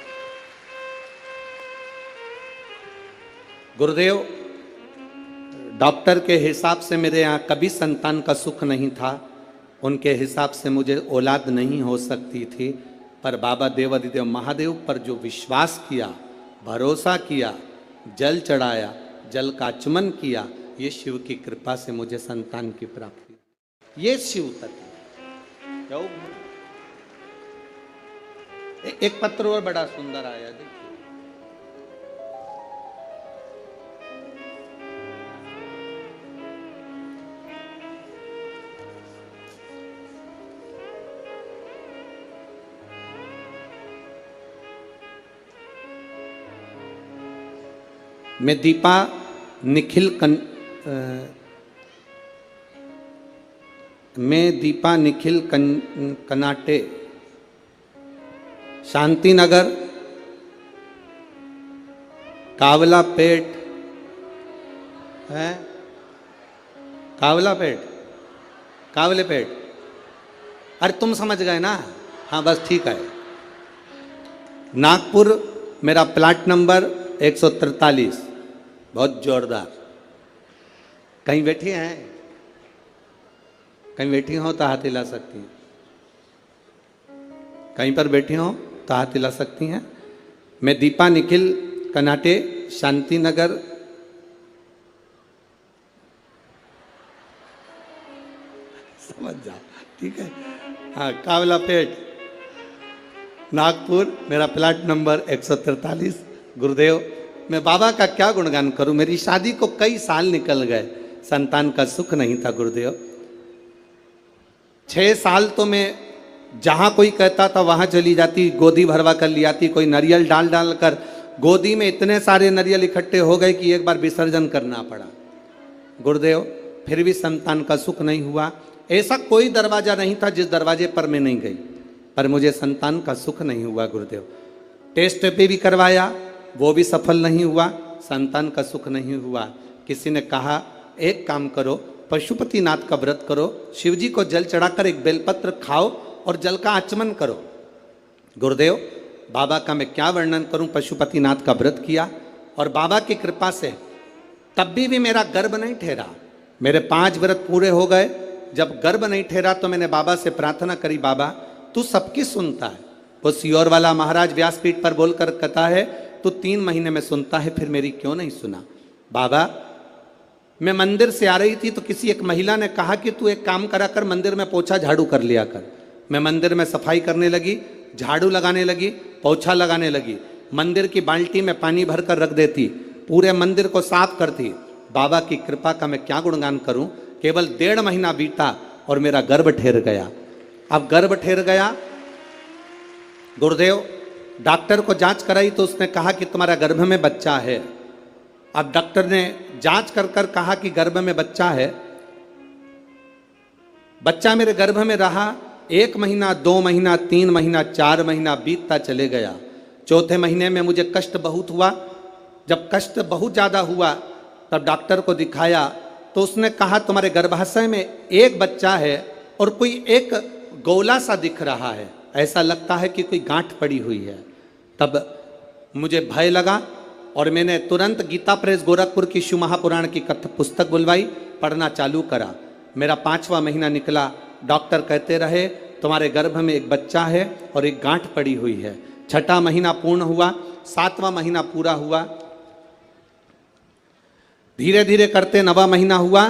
गुरुदेव, डॉक्टर के हिसाब से मेरे यहाँ कभी संतान का सुख नहीं था। उनके हिसाब से मुझे औलाद नहीं हो सकती थी, पर बाबा देवाधिदेव महादेव पर जो विश्वास किया, भरोसा किया, जल चढ़ाया, जल का आचमन किया, ये शिव की कृपा से मुझे संतान की प्राप्ति। ये शिव तत्व। एक पत्र और बड़ा सुंदर आया, देखिए। मैं दीपा निखिल कनाटे, शांति नगर, कावला पेट है, कावला पेट, कावले पेट। अरे तुम समझ गए ना? हाँ बस ठीक है। नागपुर मेरा प्लाट नंबर 143। बहुत जोरदार। कहीं बैठी हैं? कहीं बैठी हो तो हाथ हिला सकती हैं। कहीं पर बैठी हो तो हाथ हिला सकती हैं। मैं दीपा निखिल कनाटे, शांति नगर, समझ जाओ, ठीक है। हाँ, कावला पेट, नागपुर, मेरा प्लाट नंबर 143। गुरुदेव, मैं बाबा का क्या गुणगान करूं? मेरी शादी को कई साल निकल गए, संतान का सुख नहीं था गुरुदेव। 6 साल तो मैं जहां कोई कहता था वहां चली जाती, गोदी भरवा कर ले आती, कोई नारियल डाल डाल कर गोदी में इतने सारे नारियल इकट्ठे हो गए कि एक बार विसर्जन करना पड़ा। गुरुदेव फिर भी संतान का सुख नहीं हुआ। ऐसा कोई दरवाजा नहीं था जिस दरवाजे पर मैं नहीं गई, पर मुझे संतान का सुख नहीं हुआ गुरुदेव। टेस्ट पे भी करवाया, वो भी सफल नहीं हुआ, संतान का सुख नहीं हुआ। किसी ने कहा एक काम करो, पशुपतिनाथ का व्रत करो, शिव जी को जल चढ़ाकर एक बेलपत्र खाओ और जल का आचमन करो। गुरुदेव बाबा का मैं क्या वर्णन करूं, पशुपतिनाथ का व्रत किया और बाबा की कृपा से तब भी मेरा गर्भ नहीं ठहरा। मेरे 5 व्रत पूरे हो गए, जब गर्भ नहीं ठहरा तो मैंने बाबा से प्रार्थना करी, बाबा तू सबकी सुनता है। वो सियोर वाला महाराज व्यासपीठ पर बोलकर कहता है तू 3 महीने में सुनता है, फिर मेरी क्यों नहीं सुना। बाबा मैं मंदिर से आ रही थी तो किसी एक महिला ने कहा कि तू एक काम करा कर, मंदिर में पोछा झाड़ू कर लिया कर। मैं मंदिर में सफाई करने लगी, झाड़ू लगाने लगी, पोछा लगाने लगी, मंदिर की बाल्टी में पानी भर कर रख देती, पूरे मंदिर को साफ करती। बाबा की कृपा का मैं क्या गुणगान करूं। केवल 1.5 महीना बीता और मेरा गर्भ ठहर गया। अब गर्भ ठहर गया, गुरुदेव डॉक्टर को जांच कराई तो उसने कहा कि तुम्हारा गर्भ में बच्चा है। अब डॉक्टर ने जांच कर कर कहा कि गर्भ में बच्चा है। बच्चा मेरे गर्भ में रहा 1 महीना, 2 महीना, 3 महीना, 4 महीना बीतता चले गया। 4थे महीने में मुझे कष्ट बहुत हुआ। जब कष्ट बहुत ज़्यादा हुआ तब डॉक्टर को दिखाया तो उसने कहा तुम्हारे गर्भाशय में एक बच्चा है और कोई एक गोला सा दिख रहा है, ऐसा लगता है कि कोई गांठ पड़ी हुई है। तब मुझे भय लगा और मैंने तुरंत गीता प्रेस गोरखपुर की शिव महापुराण की पुस्तक बुलवाई, पढ़ना चालू करा। मेरा 5वां महीना निकला। डॉक्टर कहते रहे तुम्हारे गर्भ में एक बच्चा है और एक गांठ पड़ी हुई है। 6ठा महीना पूर्ण हुआ, 7वां महीना पूरा हुआ, धीरे धीरे करते 9वां महीना हुआ।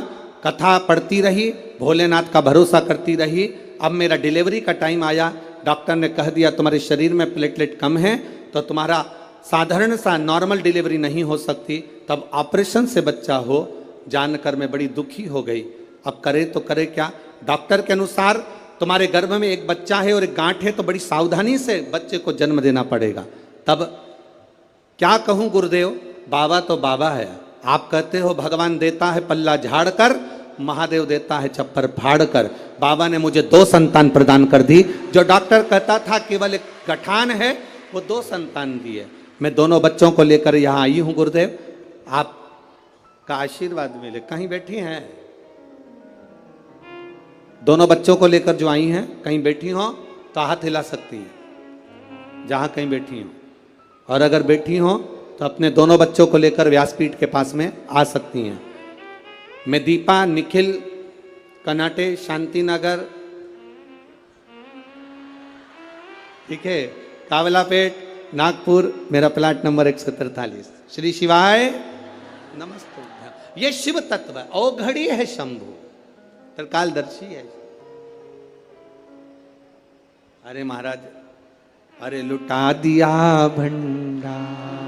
कथा पढ़ती रही, भोलेनाथ का भरोसा करती रही। अब मेरा डिलीवरी का टाइम आया। डॉक्टर ने कह दिया तुम्हारे शरीर में प्लेटलेट कम है तो तुम्हारा साधारण सा नॉर्मल डिलीवरी नहीं हो सकती, तब ऑपरेशन से बच्चा हो। जानकर मैं बड़ी दुखी हो गई। अब करे तो करे क्या। डॉक्टर के अनुसार तुम्हारे गर्भ में एक बच्चा है और एक गांठ है तो बड़ी सावधानी से बच्चे को जन्म देना पड़ेगा। तब क्या कहूँ गुरुदेव, बाबा तो बाबा है। आप कहते हो भगवान देता है पल्ला झाड़ कर, महादेव देता है छप्पर फाड़ कर। बाबा ने मुझे 2 संतान प्रदान कर दी। जो डॉक्टर कहता था केवल एक गठान है, वो 2 संतान दिए। मैं दोनों बच्चों को लेकर यहाँ आई हूँ गुरुदेव, आपका आशीर्वाद मिले। कहीं बैठी हैं दोनों बच्चों को लेकर जो आई हैं, कहीं बैठी हो तो हाथ हिला सकती हैं जहाँ कहीं बैठी हो, और अगर बैठी हो तो अपने दोनों बच्चों को लेकर व्यासपीठ के पास में आ सकती हैं। मैं दीपा, निखिल, कनाटे, शांतिनगर, ठीक है, कावलापेट, नागपुर, मेरा प्लाट नंबर 143। श्री शिवाय नमस्ते। ये शिव तत्व है, औघड़ी है शंभु, त्रिकालदर्शी है। अरे महाराज, अरे लुटा दिया भंडार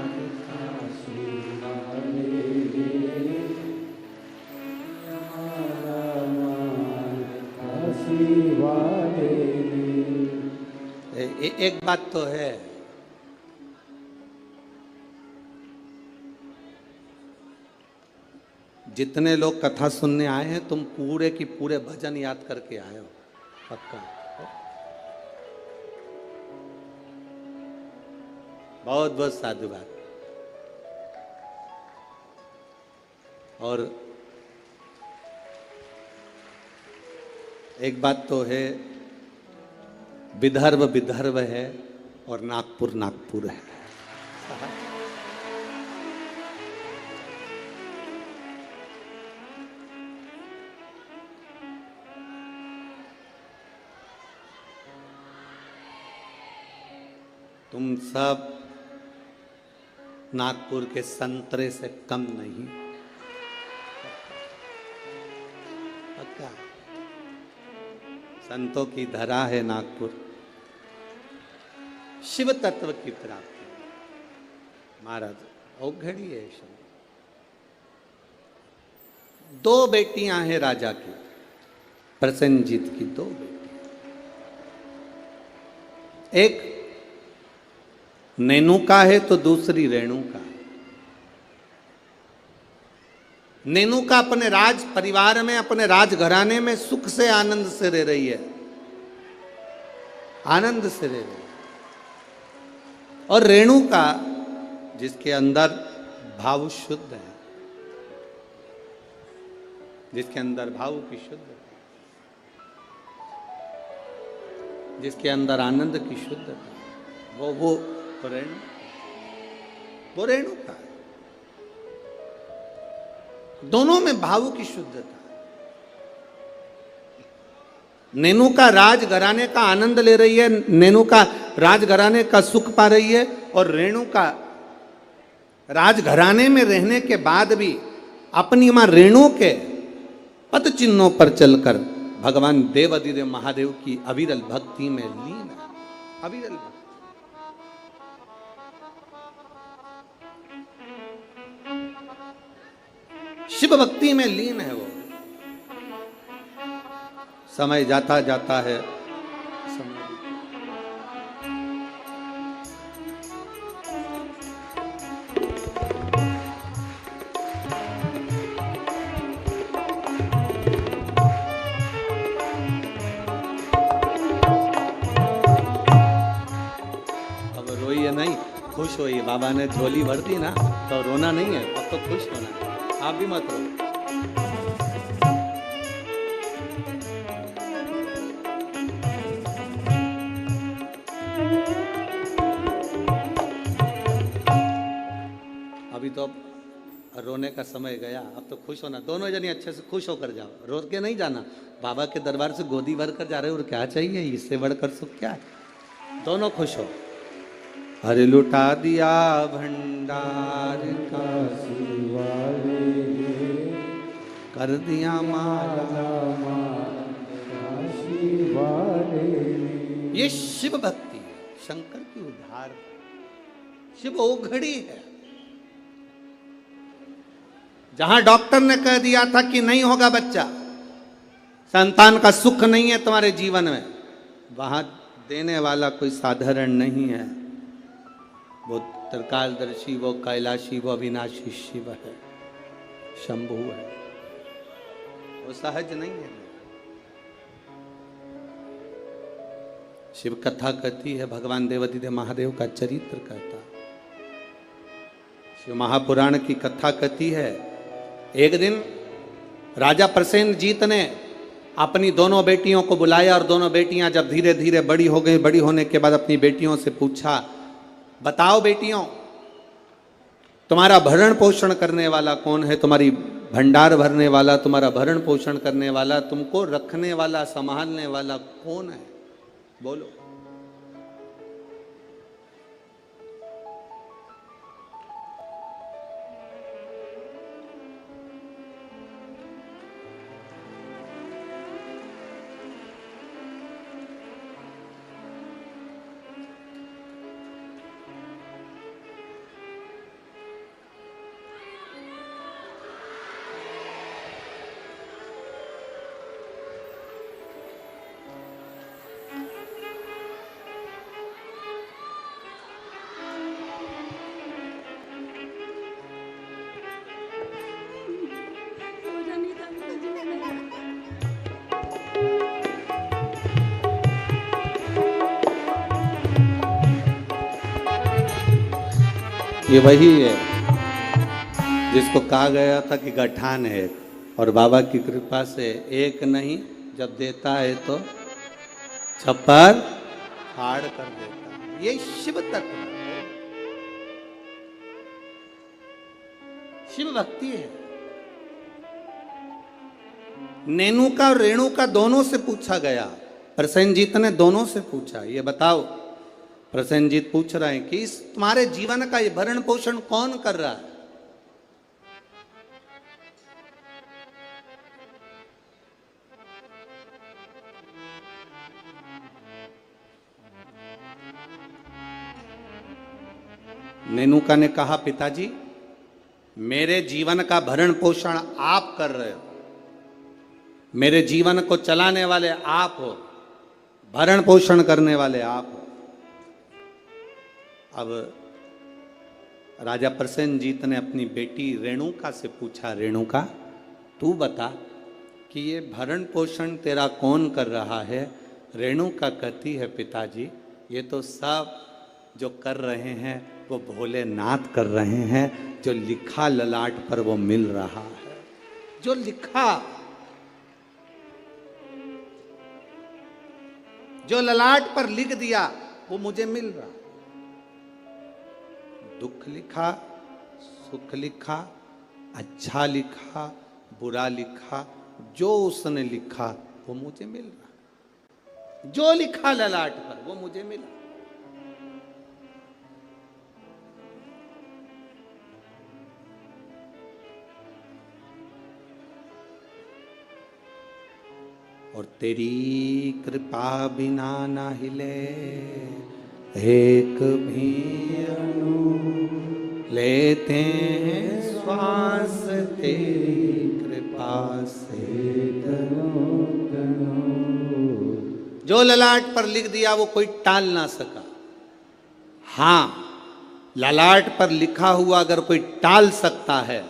एक बात तो है, जितने लोग कथा सुनने आए हैं तुम पूरे की पूरे भजन याद करके आए हो, पक्का। बहुत बहुत साधुवाद। और एक बात तो है, विदर्भ विदर्भ है और नागपुर नागपुर है। तुम सब नागपुर के संतरे से कम नहीं, पक्का। संतों की धरा है नागपुर, शिव तत्व की प्राप्ति। महाराज औघड़ी है शब्द। 2 बेटियां हैं राजा की, प्रसेनजीत की 2 बेटी। एक नेनुका है तो दूसरी रेणुका। नेनुका अपने राज परिवार में, अपने राजघराने में सुख से आनंद से रह रही है, आनंद से रह रही है। और रेणुका जिसके अंदर भाव शुद्ध है, जिसके अंदर भाव की शुद्धता, जिसके अंदर आनंद की शुद्धता, वो रेणुका है। दोनों में भाव की शुद्धता। नेनुका राजघराने का आनंद ले रही है, नेनुका राजघराने का सुख पा रही है, और रेणुका राजघराने में रहने के बाद भी अपनी मां रेणु के पद चिन्हों पर चलकर भगवान देवाधिदेव महादेव की अविरल भक्ति में लीन है। अविरल भक्ति, शिव भक्ति में लीन है वो। समय जाता जाता है, अब रोइए नहीं, खुश होइए। बाबा ने झोली भर दी ना, तो रोना नहीं है, अब तो खुश होना है। आप भी मत रो। अभी तो रोने का समय गया, अब तो खुश होना। दोनों जने अच्छे से खुश होकर जाओ, रो के नहीं जाना। बाबा के दरबार से गोदी भर कर जा रहे हो, और क्या चाहिए, इससे बढ़कर सुख क्या है। दोनों खुश हो। अरे लुटा दिया भंडार का कर दिया माला, ये शिव भक्ति है, शंकर की उद्धार। शिव ओघड़ी है। जहां डॉक्टर ने कह दिया था कि नहीं होगा बच्चा, संतान का सुख नहीं है तुम्हारे जीवन में, वहां देने वाला कोई साधारण नहीं है। वो त्रिकालदर्शी, वो कैलाशी, वो अविनाशी शिव है, शंभु है। वो सहज नहीं है। शिव कथा कहती है, भगवान देवाधिदेव महादेव का चरित्र कहता। शिव महापुराण की कथा कहती है, एक दिन राजा प्रसेनजीत ने अपनी दोनों बेटियों को बुलाया, और दोनों बेटियां जब धीरे धीरे बड़ी हो गई, बड़ी होने के बाद अपनी बेटियों से पूछा, बताओ बेटियों, तुम्हारा भरण पोषण करने वाला कौन है, तुम्हारी भंडार भरने वाला, तुम्हारा भरण पोषण करने वाला, तुमको रखने वाला, संभालने वाला कौन है, बोलो। ये वही है जिसको कहा गया था कि गठान है, और बाबा की कृपा से एक नहीं, जब देता है तो छप्पर फाड़ कर देता है। ये शिव तत्व है, शिव भक्ति है। नेनुका और रेणुका दोनों से पूछा गया। प्रसेनजीत ने दोनों से पूछा, ये बताओ। प्रसेनजीत पूछ रहे हैं कि इस तुम्हारे जीवन का ये भरण पोषण कौन कर रहा है। नेनुका ने कहा, पिताजी मेरे जीवन का भरण पोषण आप कर रहे हो, मेरे जीवन को चलाने वाले आप हो, भरण पोषण करने वाले आप हो। अब राजा प्रसेनजीत ने अपनी बेटी रेणुका से पूछा, रेणुका तू बता कि ये भरण पोषण तेरा कौन कर रहा है? रेणुका कहती है, पिताजी ये तो सब जो कर रहे हैं वो भोलेनाथ कर रहे हैं, जो लिखा ललाट पर वो मिल रहा है, जो लिखा, जो ललाट पर लिख दिया वो मुझे मिल रहा। दुख लिखा, सुख लिखा, अच्छा लिखा, बुरा लिखा, जो उसने लिखा वो मुझे मिल रहा। जो लिखा ललाट पर वो मुझे मिला। और तेरी कृपा बिना ना हिले एक भी अणु, लेते हैं श्वास तेरी कृपा से करो करो। जो ललाट पर लिख दिया वो कोई टाल ना सका। हां, ललाट पर लिखा हुआ अगर कोई टाल सकता है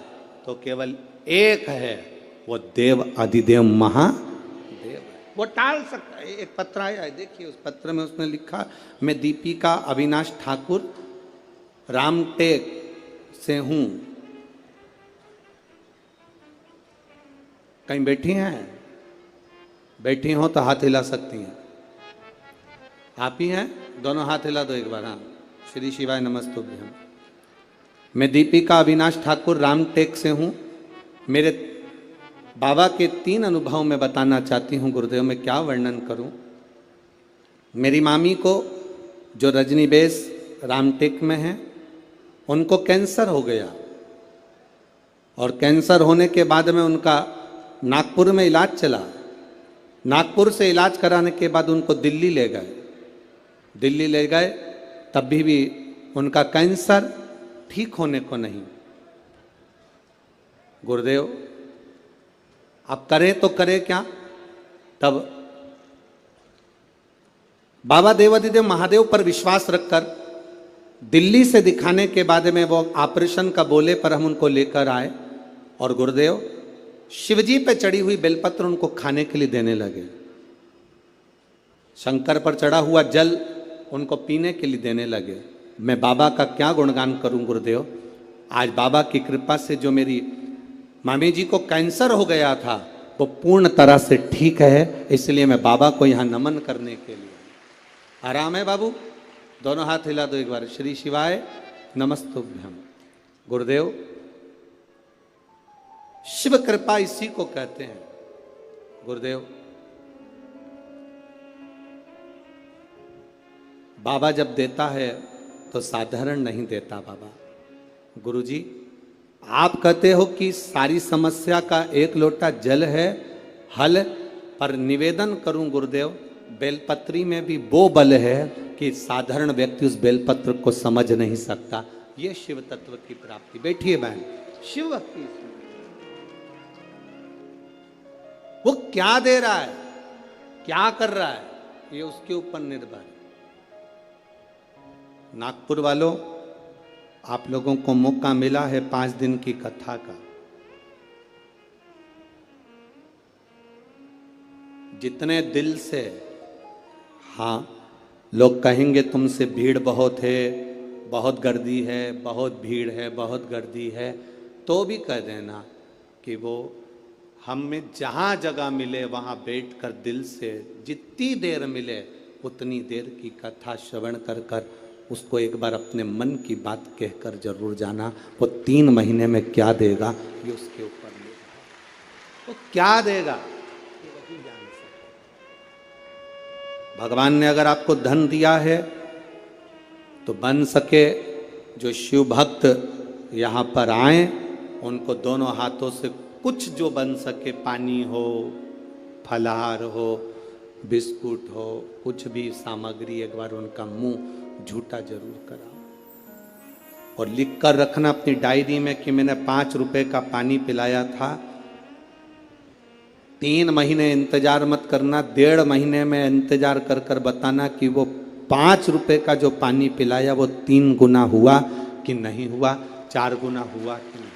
तो केवल एक है, वो देव अधिदेव महादेव है, वो टाल सकता है। एक पत्र आया है, देखिए उस पत्र में उसने लिखा, मैं दीपिका अविनाश ठाकुर रामटेक से हूं। कहीं बैठी हैं? बैठी हो तो हाथ हिला सकती हैं। आप ही हैं? दोनों हाथ हिला दो एक बार। हाँ, श्री शिवाय नमस्तुभ्यम। मैं दीपिका अविनाश ठाकुर रामटेक से हूं। मेरे बाबा के 3 अनुभव मैं बताना चाहती हूं गुरुदेव, मैं क्या वर्णन करूं। मेरी मामी को जो रजनी बेस रामटेक में है, उनको कैंसर हो गया और कैंसर होने के बाद में उनका नागपुर में इलाज चला। नागपुर से इलाज कराने के बाद उनको दिल्ली ले गए। दिल्ली ले गए तब भी उनका कैंसर ठीक होने को नहीं। गुरुदेव अब करें तो करें क्या? तब बाबा देवाधिदेव महादेव पर विश्वास रखकर दिल्ली से दिखाने के बाद में वो ऑपरेशन का बोले पर हम उनको लेकर आए और गुरुदेव शिवजी पे चढ़ी हुई बेलपत्र उनको खाने के लिए देने लगे। शंकर पर चढ़ा हुआ जल उनको पीने के लिए देने लगे। मैं बाबा का क्या गुणगान करूं गुरुदेव। आज बाबा की कृपा से जो मेरी मामी जी को कैंसर हो गया था वो पूर्ण तरह से ठीक है, इसलिए मैं बाबा को यहां नमन करने के लिए। आराम है बाबू? दोनों हाथ हिला दो एक बार। श्री शिवाय नमस्तुभ्यम। गुरुदेव शिव कृपा इसी को कहते हैं। गुरुदेव बाबा जब देता है तो साधारण नहीं देता बाबा। गुरुजी आप कहते हो कि सारी समस्या का एक लोटा जल है हल, पर निवेदन करूं गुरुदेव, बेलपत्री में भी वो बल है कि साधारण व्यक्ति उस बेलपत्र को समझ नहीं सकता। ये शिव तत्व की प्राप्ति। बैठिए बहन। शिव भक्ति वो क्या दे रहा है, क्या कर रहा है, ये उसके ऊपर निर्भर है। नागपुर वालों, आप लोगों को मौका मिला है 5 दिन की कथा का। जितने दिल से, हाँ लोग कहेंगे तुमसे भीड़ बहुत है, बहुत गर्दी है, बहुत भीड़ है, बहुत गर्दी है, तो भी कह देना कि वो हमें जहाँ जगह मिले वहाँ बैठकर दिल से जितनी देर मिले उतनी देर की कथा श्रवण कर कर उसको एक बार अपने मन की बात कहकर जरूर जाना। वो 3 महीने में क्या देगा ये उसके ऊपर निर्भर। वो क्या देगा ये वही जान सकता। भगवान ने अगर आपको धन दिया है तो बन सके जो शिव भक्त यहाँ पर आए उनको दोनों हाथों से कुछ जो बन सके, पानी हो, फलाहार हो, बिस्कुट हो, कुछ भी सामग्री एक बार उनका मुंह झूठा जरूर कराओ और लिख कर रखना अपनी डायरी में कि मैंने 5 रुपए का पानी पिलाया था। 3 महीने इंतजार मत करना, 1.5 महीने में इंतजार कर कर बताना कि वो 5 रुपए का जो पानी पिलाया वो 3 गुना हुआ कि नहीं हुआ, 4 गुना हुआ कि नहीं,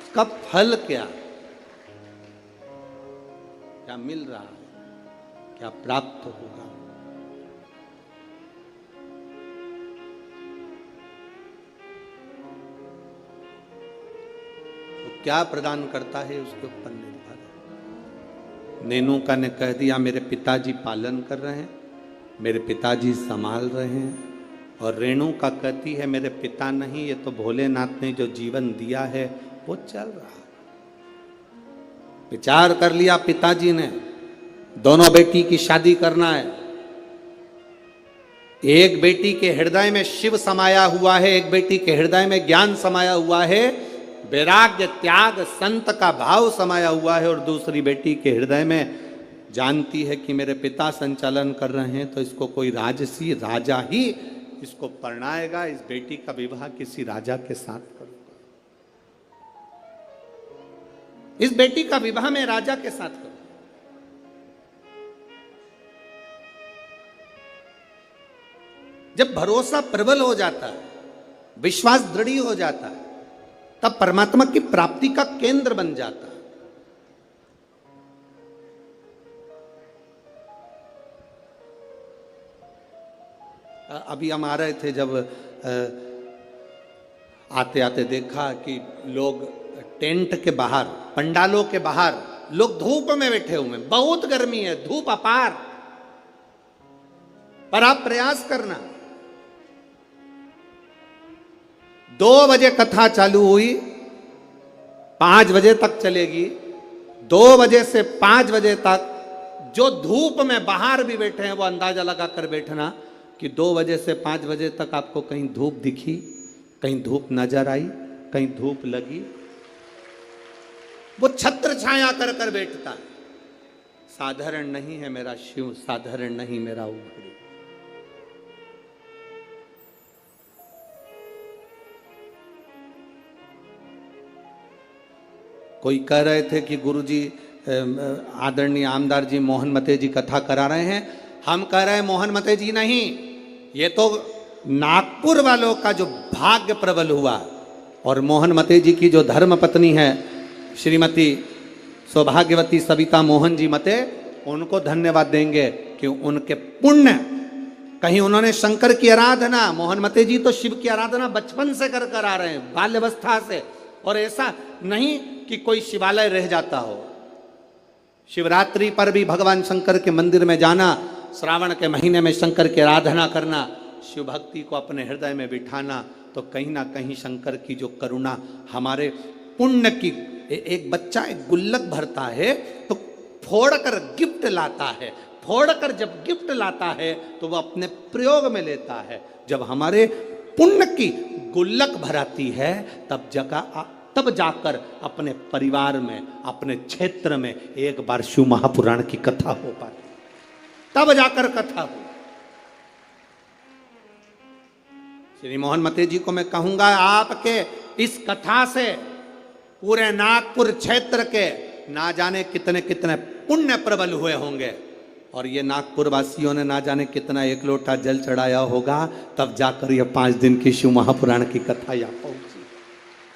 उसका फल क्या, क्या मिल रहा है, क्या प्राप्त होगा। तो क्या प्रदान करता है उसके ऊपर निर्भर है। नेनुका ने कह दिया मेरे पिताजी पालन कर रहे हैं, मेरे पिताजी संभाल रहे हैं, और रेणुका कहती है मेरे पिता नहीं, ये तो भोलेनाथ ने जो जीवन दिया है वो चल रहा है। विचार कर लिया पिताजी ने, दोनों बेटी की शादी करना है। एक बेटी के हृदय में शिव समाया हुआ है, एक बेटी के हृदय में ज्ञान समाया हुआ है, वैराग्य त्याग संत का भाव समाया हुआ है, और दूसरी बेटी के हृदय में जानती है कि मेरे पिता संचालन कर रहे हैं तो इसको कोई राजसी राजा ही इसको परणाएगा, इस बेटी का विवाह किसी राजा के साथ करूंगा, इस बेटी का विवाह मैं राजा के साथ करूंगा। जब भरोसा प्रबल हो जाता है, विश्वास दृढ़ हो जाता है, तब परमात्मा की प्राप्ति का केंद्र बन जाता है। अभी हम आ रहे थे, जब आते आते देखा कि लोग टेंट के बाहर, पंडालों के बाहर लोग धूप में बैठे हुए हैं, बहुत गर्मी है, धूप अपार, पर आप प्रयास करना। 2 बजे कथा चालू हुई, 5 बजे तक चलेगी। 2 बजे से 5 बजे तक जो धूप में बाहर भी बैठे हैं वो अंदाजा लगा कर बैठना कि 2 बजे से 5 बजे तक आपको कहीं धूप दिखी, कहीं धूप नजर आई, कहीं धूप लगी। वो छत्र छाया कर कर बैठता है। साधारण नहीं है मेरा शिव, साधारण नहीं मेरा उघड़ी। कोई कह रहे थे कि गुरुजी, आदरणीय आमदार जी मोहन मते जी कथा करा रहे हैं। हम कह रहे हैं मोहन मते जी नहीं, ये तो नागपुर वालों का जो भाग्य प्रबल हुआ, और मोहन मते जी की जो धर्म पत्नी है श्रीमती सौभाग्यवती सविता मोहन जी मते, उनको धन्यवाद देंगे कि उनके पुण्य, कहीं उन्होंने शंकर की आराधना, मोहन मते जी तो शिव की आराधना बचपन से कर कर आ रहे हैं, बाल्यावस्था से, और ऐसा नहीं कि कोई शिवालय रह जाता हो। शिवरात्रि पर भी भगवान शंकर के मंदिर में जाना, श्रावण के महीने में शंकर की आराधना करना, शिव भक्ति को अपने हृदय में बिठाना, तो कहीं ना कहीं शंकर की जो करुणा हमारे पुण्य की। एक बच्चा एक गुल्लक भरता है तो फोड़कर गिफ्ट लाता है, फोड़कर जब गिफ्ट लाता है तो वह अपने प्रयोग में लेता है। जब हमारे पुण्य की गुल्लक भराती है तब जाकर अपने परिवार में, अपने क्षेत्र में एक बार शिव महापुराण की कथा हो पाती, तब जाकर कथा हो। श्री मोहन मते जी को मैं कहूंगा, आपके इस कथा से पूरे नागपुर क्षेत्र के ना जाने कितने कितने पुण्य प्रबल हुए होंगे, और ये नागपुर वासियों ने ना जाने कितना 1 लोटा जल चढ़ाया होगा, तब जाकर ये 5 दिन की शिव महापुराण की कथा यहाँ पहुंची।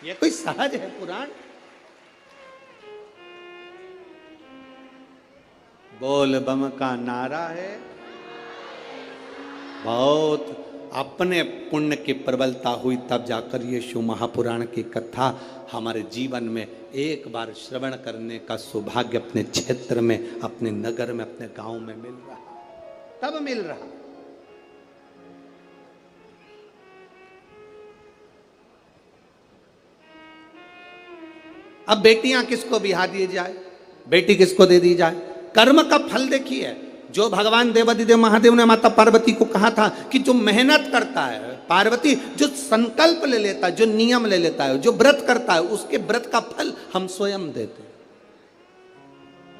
ये कोई सहज है पुराण? बोल बम का नारा है। बहुत अपने पुण्य की प्रबलता हुई, तब जाकर ये शिव महापुराण की कथा हमारे जीवन में एक बार श्रवण करने का सौभाग्य अपने क्षेत्र में, अपने नगर में, अपने गांव में मिल रहा, तब मिल रहा। अब बेटियां किसको बिहा दी जाए, बेटी किसको दे दी जाए? कर्म का फल देखिए। जो भगवान देवादिदेव महादेव ने माता पार्वती को कहा था कि जो मेहनत करता है, पार्वती जो संकल्प ले लेता है, जो नियम ले लेता है, जो व्रत करता है, उसके व्रत का फल हम स्वयं देते।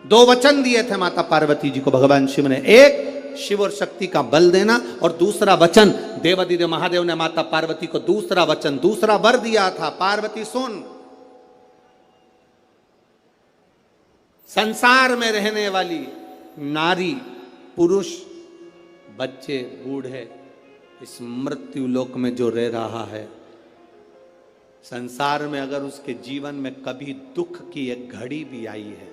2 वचन दिए थे माता पार्वती जी को भगवान शिव ने, एक शिव और शक्ति का बल देना, और दूसरा वचन देवादिदेव महादेव ने माता पार्वती को दूसरा वचन, दूसरा वर दिया था, पार्वती सुन, संसार में रहने वाली नारी, पुरुष, बच्चे बूढ़े इस मृत्यु लोक में जो रह रहा है, संसार में अगर उसके जीवन में कभी दुख की एक घड़ी भी आई है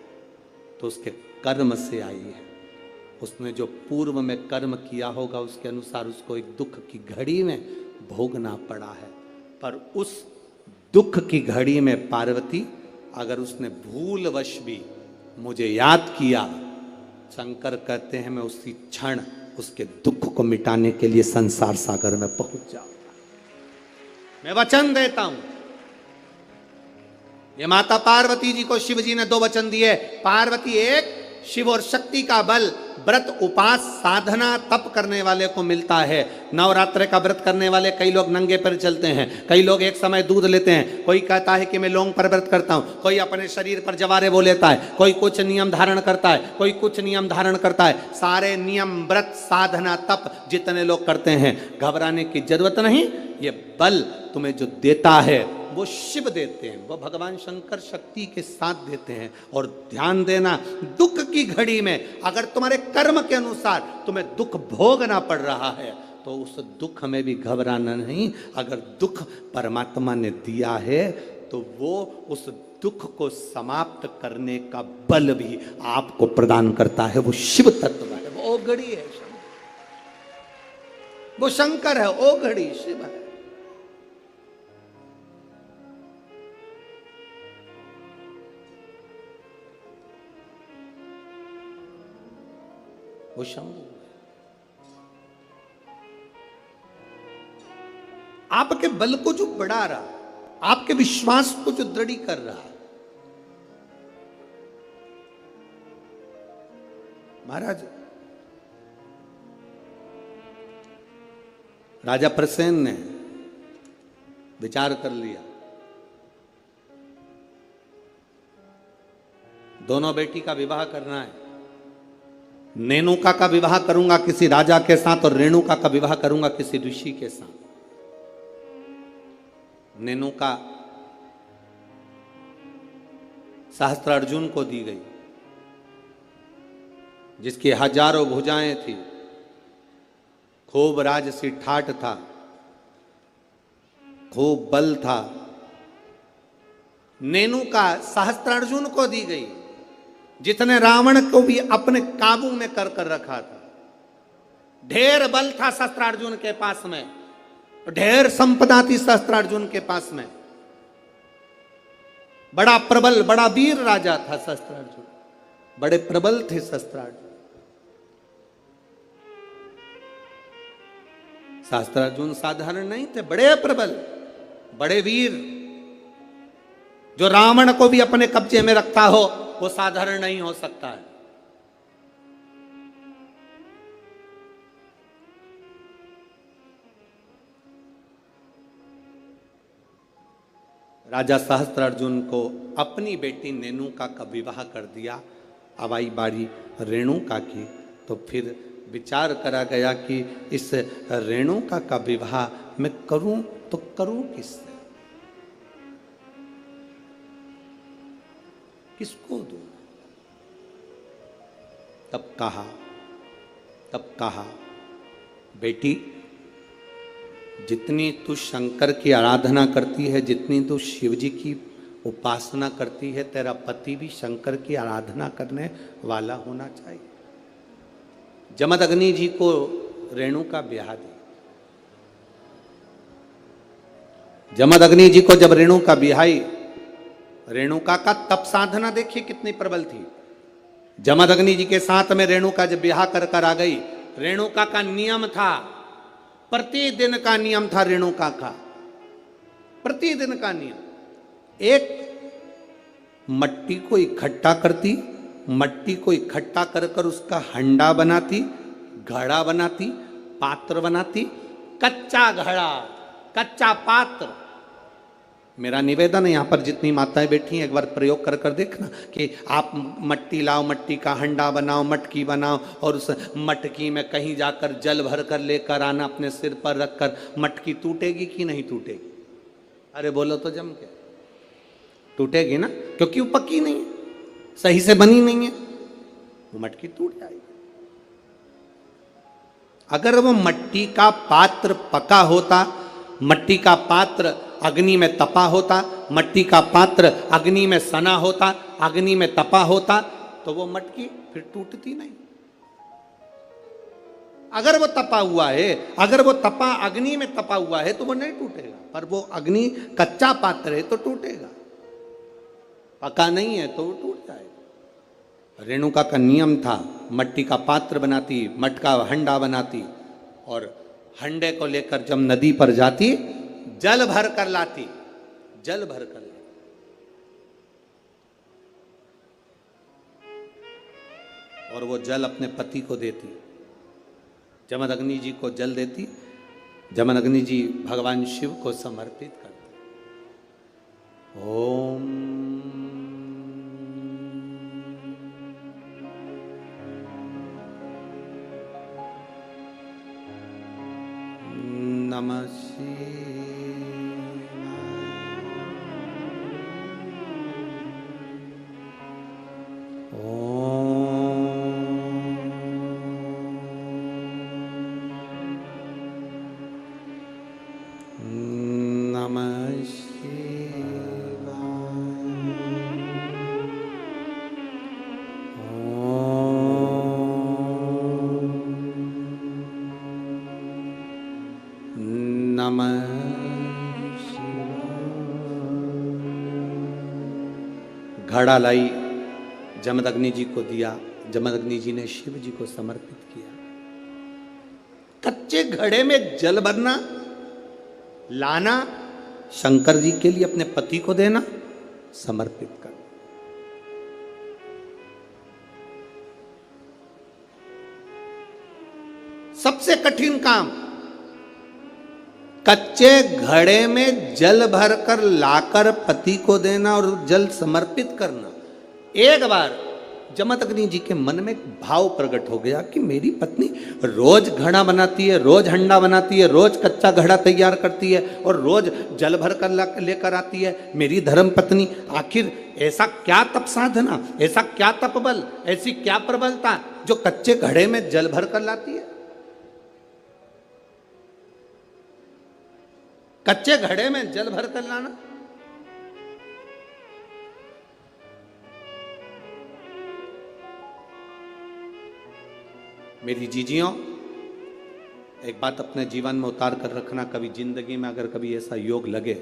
तो उसके कर्म से आई है। उसने जो पूर्व में कर्म किया होगा उसके अनुसार उसको एक दुख की घड़ी में भोगना पड़ा है। पर उस दुख की घड़ी में पार्वती अगर उसने भूलवश भी मुझे याद किया, शंकर कहते हैं मैं उसी क्षण उसके दुख को मिटाने के लिए संसार सागर में पहुंच जाऊंगा। मैं वचन देता हूं। ये माता पार्वती जी को शिव जी ने 2 वचन दिए। पार्वती एक, शिव और शक्ति का बल व्रत उपास साधना तप करने वाले को मिलता है। नवरात्र का व्रत करने वाले कई लोग नंगे पर चलते हैं, कई लोग एक समय दूध लेते हैं, कोई कहता है कि मैं लौंग पर व्रत करता हूं, कोई अपने शरीर पर जवारे वो लेता है, कोई कुछ नियम धारण करता है, कोई कुछ नियम धारण करता है। सारे नियम व्रत साधना तप जितने लोग करते हैं, घबराने की जरूरत नहीं। ये बल तुम्हें जो देता है वो शिव देते हैं, वो भगवान शंकर शक्ति के साथ देते हैं। और ध्यान देना, दुख की घड़ी में अगर तुम्हारे कर्म के अनुसार तुम्हें दुख भोगना पड़ रहा है तो उस दुख में भी घबराना नहीं। अगर दुख परमात्मा ने दिया है तो वो उस दुख को समाप्त करने का बल भी आपको प्रदान करता है। वो शिव तत्व है, वो ओघड़ी है, वो शंकर है, ओघड़ी शिव है। वो शंभु आपके बल को जो बढ़ा रहा, आपके विश्वास को जो दृढ़ कर रहा। महाराज राजा प्रसेन ने विचार कर लिया, दोनों बेटी का विवाह करना है। नेनुका का विवाह करूंगा किसी राजा के साथ और रेणुका का विवाह करूंगा किसी ऋषि के साथ। नेनुका सहस्त्रार्जुन को दी गई, जिसकी हजारों भुजाएं थी, खूब राजसी ठाठ था, खूब बल था। नेनुका सहस्त्रार्जुन को दी गई, जितने रावण को भी अपने काबू में कर कर रखा था। ढेर बल था सहस्त्रार्जुन के पास में, ढेर संपदा थी सहस्त्रार्जुन के पास में। बड़ा प्रबल, बड़ा वीर राजा था सहस्त्रार्जुन, बड़े प्रबल थे सहस्त्रार्जुन। सहस्त्रार्जुन साधारण नहीं थे, बड़े प्रबल, बड़े वीर। जो रावण को भी अपने कब्जे में रखता हो वो साधारण नहीं हो सकता है। राजा सहस्त्रार्जुन को अपनी बेटी नेनुका का विवाह कर दिया। अब आई बारी रेणुका की, तो फिर विचार करा गया कि इस रेणुका का विवाह मैं करूं तो करूं किससे, किसको दूं। तब कहा बेटी, जितनी तू शंकर की आराधना करती है, जितनी तू शिव जी की उपासना करती है, तेरा पति भी शंकर की आराधना करने वाला होना चाहिए। जमदग्नि जी को रेणुका ब्याह दी। जमदग्नि जी को जब रेणुका ब्याही, रेणुका का तप साधना देखिए कितनी प्रबल थी। जमदग्नि जी के साथ में रेणुका जब ब्याह कर कर आ गई, रेणुका का नियम था, प्रतिदिन का नियम था रेणुका का, प्रतिदिन का नियम। एक मट्टी को इकट्ठा करती, मट्टी को इकट्ठा कर कर उसका हंडा बनाती, घड़ा बनाती, पात्र बनाती। कच्चा घड़ा, कच्चा पात्र। मेरा निवेदन है, यहाँ पर जितनी माताएं बैठी हैं, एक बार प्रयोग कर कर देखना कि आप मट्टी लाओ, मट्टी का हंडा बनाओ, मटकी बनाओ, और उस मटकी में कहीं जाकर जल भर कर लेकर आना, अपने सिर पर रखकर। मटकी टूटेगी कि नहीं टूटेगी? अरे बोलो तो जम के। टूटेगी ना, क्योंकि वो पक्की नहीं है, सही से बनी नहीं है, वो मटकी टूट जाएगी। अगर वो मट्टी का पात्र पका होता, मट्टी का पात्र अग्नि में तपा होता, मट्टी का पात्र अग्नि में सना होता, अग्नि में तपा होता, तो वो मटकी फिर टूटती नहीं। अगर वो तपा हुआ है, अगर वो तपा अग्नि में तपा हुआ है तो वो नहीं टूटेगा, पर वो अग्नि कच्चा पात्र है तो टूटेगा, पका नहीं है तो वो टूट जाएगा। रेणुका का नियम था, मट्टी का पात्र बनाती, मटका हंडा बनाती और हंडे को लेकर जब नदी पर जाती जल भर कर लाती, जल भर कर लाती। और वो जल अपने पति को देती, जमदग्नि जी को जल देती, जमदग्नि जी भगवान शिव को समर्पित करते। ओम नमः शिवाय। घड़ा लाई, जमदग्नि जी को दिया, जमदग्नि जी ने शिव जी को समर्पित किया। कच्चे घड़े में जल भरना, लाना, शंकर जी के लिए अपने पति को देना, समर्पित करना। सबसे कठिन काम, कच्चे घड़े में जल भरकर लाकर पति को देना और जल समर्पित करना। एक बार जमदग्नि जी के मन में भाव प्रकट हो गया कि मेरी पत्नी रोज घड़ा बनाती है, रोज हंडा बनाती है, रोज कच्चा घड़ा तैयार करती है और रोज जल भर कर लेकर आती है। मेरी धर्म पत्नी, आखिर ऐसा क्या तप साधना, ऐसा क्या तप बल, ऐसी क्या प्रबलता जो कच्चे घड़े में जल भर कर लाती है। कच्चे घड़े में जल भर कर लाना। मेरी जीजियों, एक बात अपने जीवन में उतार कर रखना, कभी जिंदगी में अगर कभी ऐसा योग लगे,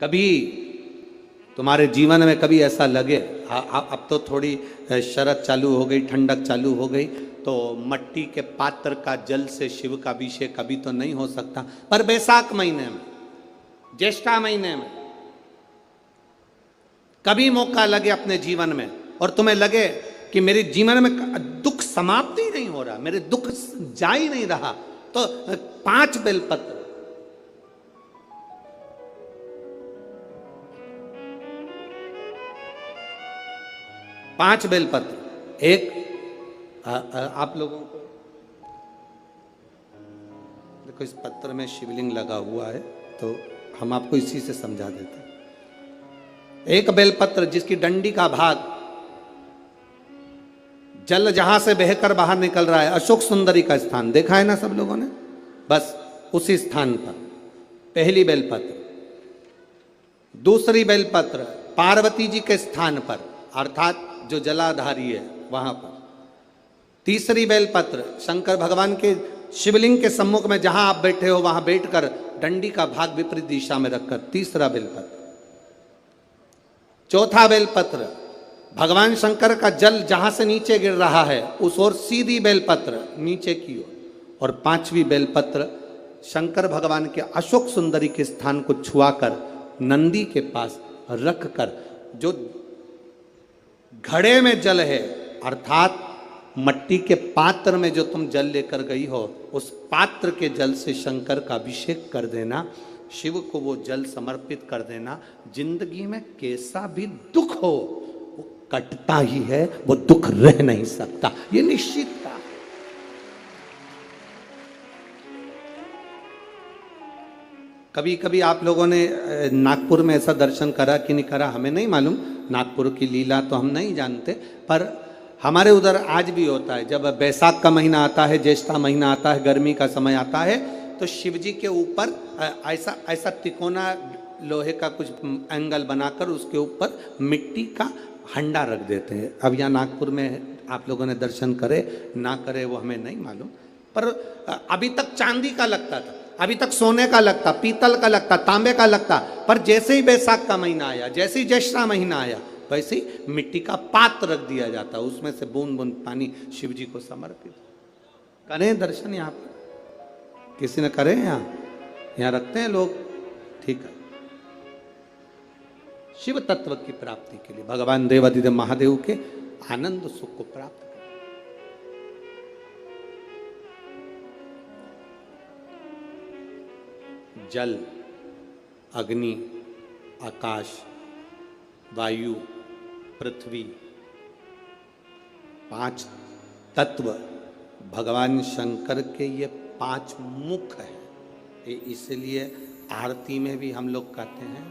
कभी तुम्हारे जीवन में कभी ऐसा लगे, अब तो थोड़ी शरद चालू हो गई, ठंडक चालू हो गई, तो मट्टी के पात्र का जल से शिव का अभिषेक कभी तो नहीं हो सकता, पर बैसाख महीने में, ज्येष्ठा महीने में कभी मौका लगे अपने जीवन में और तुम्हें लगे कि मेरे जीवन में दुख समाप्त ही नहीं हो रहा, मेरे दुख जा ही नहीं रहा, तो 5 बेलपत्र, पांच बेलपत्र, एक आप लोगों को देखो इस पत्र में शिवलिंग लगा हुआ है तो हम आपको इसी से समझा देते हैं। एक बेलपत्र जिसकी डंडी का भाग जल जहां से बहकर बाहर निकल रहा है, अशोक सुंदरी का स्थान देखा है ना सब लोगों ने, बस उसी स्थान पर पहली बेलपत्र। दूसरी बेलपत्र पार्वती जी के स्थान पर, अर्थात जो जलाधारी है वहां पर। तीसरी बेलपत्र शंकर भगवान के शिवलिंग के सम्मुख में जहां आप बैठे हो वहां बैठकर डंडी का भाग विपरीत दिशा में रखकर, तीसरा बेलपत्र। चौथा बेलपत्र भगवान शंकर का जल जहां से नीचे गिर रहा है उस ओर सीधी बेलपत्र नीचे की ओर। और पांचवी बेलपत्र शंकर भगवान के अशोक सुंदरी के स्थान को छुआकर नंदी के पास रखकर, जो घड़े में जल है अर्थात मट्टी के पात्र में जो तुम जल लेकर गई हो उस पात्र के जल से शंकर का अभिषेक कर देना, शिव को वो जल समर्पित कर देना। जिंदगी में कैसा भी दुख हो वो कटता ही है, वो दुख रह नहीं सकता, ये निश्चित था। कभी कभी आप लोगों ने नागपुर में ऐसा दर्शन करा कि नहीं करा हमें नहीं मालूम, नागपुर की लीला तो हम नहीं जानते, पर हमारे उधर आज भी होता है, जब बैसाख का महीना आता है, ज्येष्ठा महीना आता है, गर्मी का समय आता है, तो शिव जी के ऊपर ऐसा ऐसा तिकोना लोहे का कुछ एंगल बनाकर उसके ऊपर मिट्टी का हंडा रख देते हैं। अब यहाँ नागपुर में आप लोगों ने दर्शन करे ना करे वो हमें नहीं मालूम, पर अभी तक चांदी का लगता था, अभी तक सोने का लगता, पीतल का लगता, तांबे का लगता, पर जैसे ही बैसाख का महीना आया, जैसे ही ज्येष्ठा महीना आया, वैसे ही मिट्टी का पात्र रख दिया जाता, उसमें से बूंद बूंद पानी शिव जी को समर्पित। करें दर्शन यहाँ पर, किसी ने करे यहाँ रखते हैं लोग, ठीक है। शिव तत्व की प्राप्ति के लिए भगवान देवादिदेव महादेव के आनंद सुख को प्राप्त करें। जल, अग्नि, आकाश, वायु, पृथ्वी, 5 तत्व भगवान शंकर के ये 5 मुख है। ये इसलिए आरती में भी हम लोग कहते हैं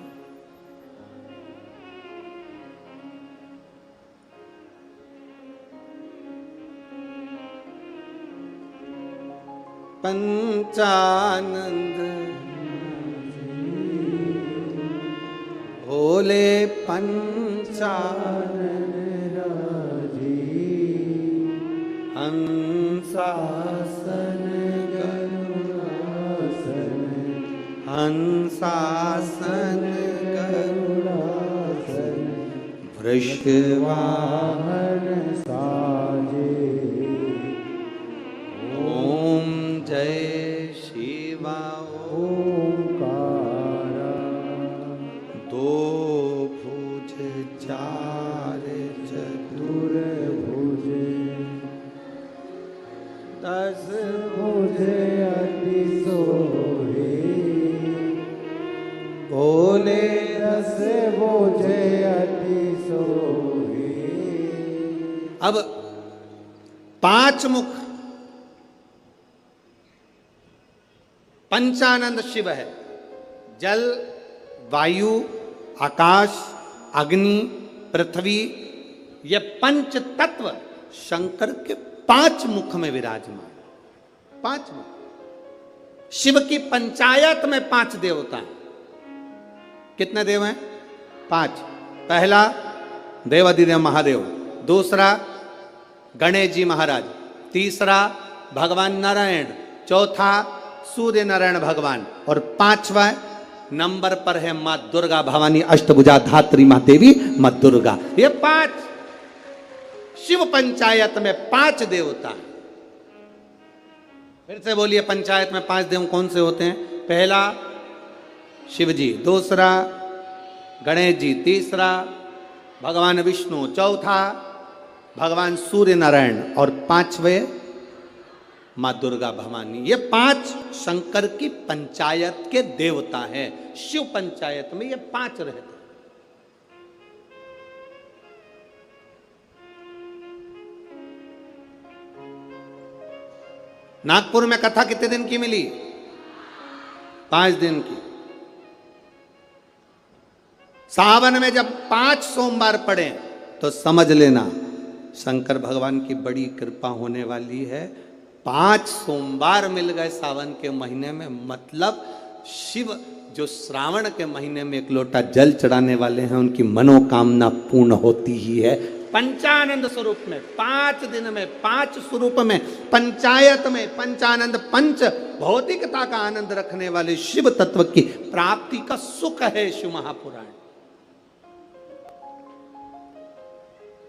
पंचानंद भोले पंचानन हंसासन गरुड़ासन, हंसासन गरुड़ासन, वृषवाहन साजे, ओम जय शिवा ओंकारा, 2 भुज 4 चतुर्भुज, 10 भुज अति सोहे, भोले 10 भुज अति सोहे। अब 5 मुख पंचानंद शिव है। जल, वायु, आकाश, अग्नि, पृथ्वी, ये 5 तत्व शंकर के 5 मुख में विराजमान। 5 मुख। शिव की पंचायत में 5 देवता हैं। कितने देव हैं? 5। पहला देवादिदेव महादेव, दूसरा गणेश जी महाराज, तीसरा भगवान नारायण, चौथा सूर्य नारायण भगवान, और 5वां नंबर पर है मां दुर्गा भवानी अष्टभुजा धात्री मां देवी मां दुर्गा। ये 5 शिव पंचायत में 5 देवता। फिर से बोलिए, पंचायत में 5 देव कौन से होते हैं? पहला शिव जी, दूसरा गणेश जी, तीसरा भगवान विष्णु, चौथा भगवान सूर्य नारायण, और 5वें मां दुर्गा भवानी। ये 5 शंकर की पंचायत के देवता हैं। शिव पंचायत में ये 5 रहते हैं। नागपुर में कथा कितने दिन की मिली? 5 दिन की। सावन में जब 5 सोमवार पड़े तो समझ लेना शंकर भगवान की बड़ी कृपा होने वाली है। 5 सोमवार मिल गए सावन के महीने में, मतलब शिव जो श्रावण के महीने में 1 लोटा जल चढ़ाने वाले हैं, उनकी मनोकामना पूर्ण होती ही है। पंचानंद स्वरूप में 5 दिन में 5 स्वरूप में पंचायत में पंचानंद पंच भौतिकता का आनंद रखने वाले शिव तत्व की प्राप्ति का सुख है शिव महापुराण।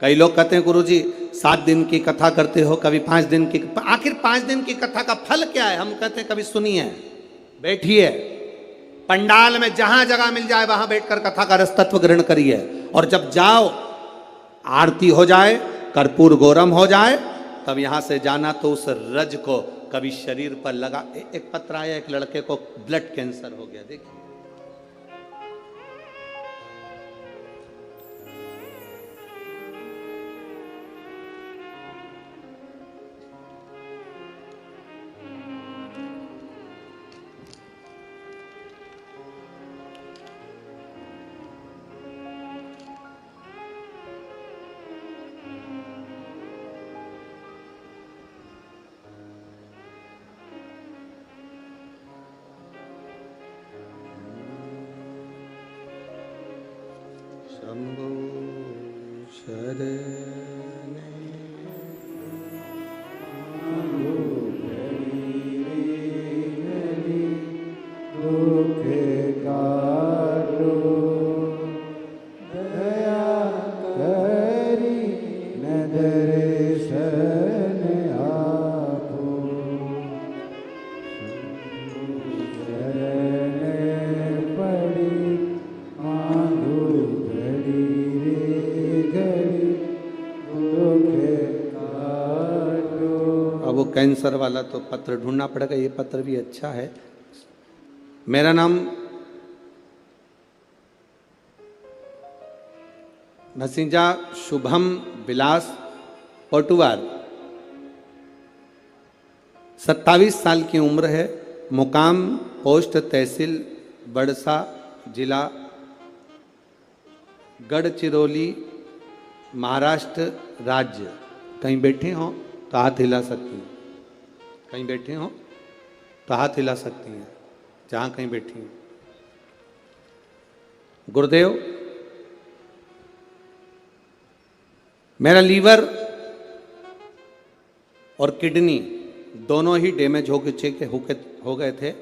कई लोग कहते हैं गुरुजी 7 दिन की कथा करते हो, कभी 5 दिन की, आखिर 5 दिन की कथा का फल क्या है? हम कहते हैं कभी सुनिए, बैठिए, पंडाल में जहां जगह मिल जाए वहां बैठकर कथा का रस तत्व ग्रहण करिए, और जब जाओ आरती हो जाए, कर्पूर गौरम हो जाए, तब यहां से जाना तो उस रज को कभी शरीर पर लगा। एक पत्र आया, एक लड़के को ब्लड कैंसर हो गया, देखिए शंभो शरणे अब वो कैंसर वाला तो पत्र ढूंढना पड़ेगा, ये पत्र भी अच्छा है। मेरा नाम भसीजा शुभम विलास पटुआर, 27 साल की उम्र है। मुकाम पोस्ट तहसील बड़सा, जिला गढ़चिरौली, महाराष्ट्र राज्य। कहीं बैठे हो तो हाथ हिला सकती हैं, कहीं बैठे हो तो हाथ हिला सकती हैं, जहां कहीं बैठी हैं। गुरुदेव, मेरा लीवर और किडनी दोनों ही डैमेज हो गए थे।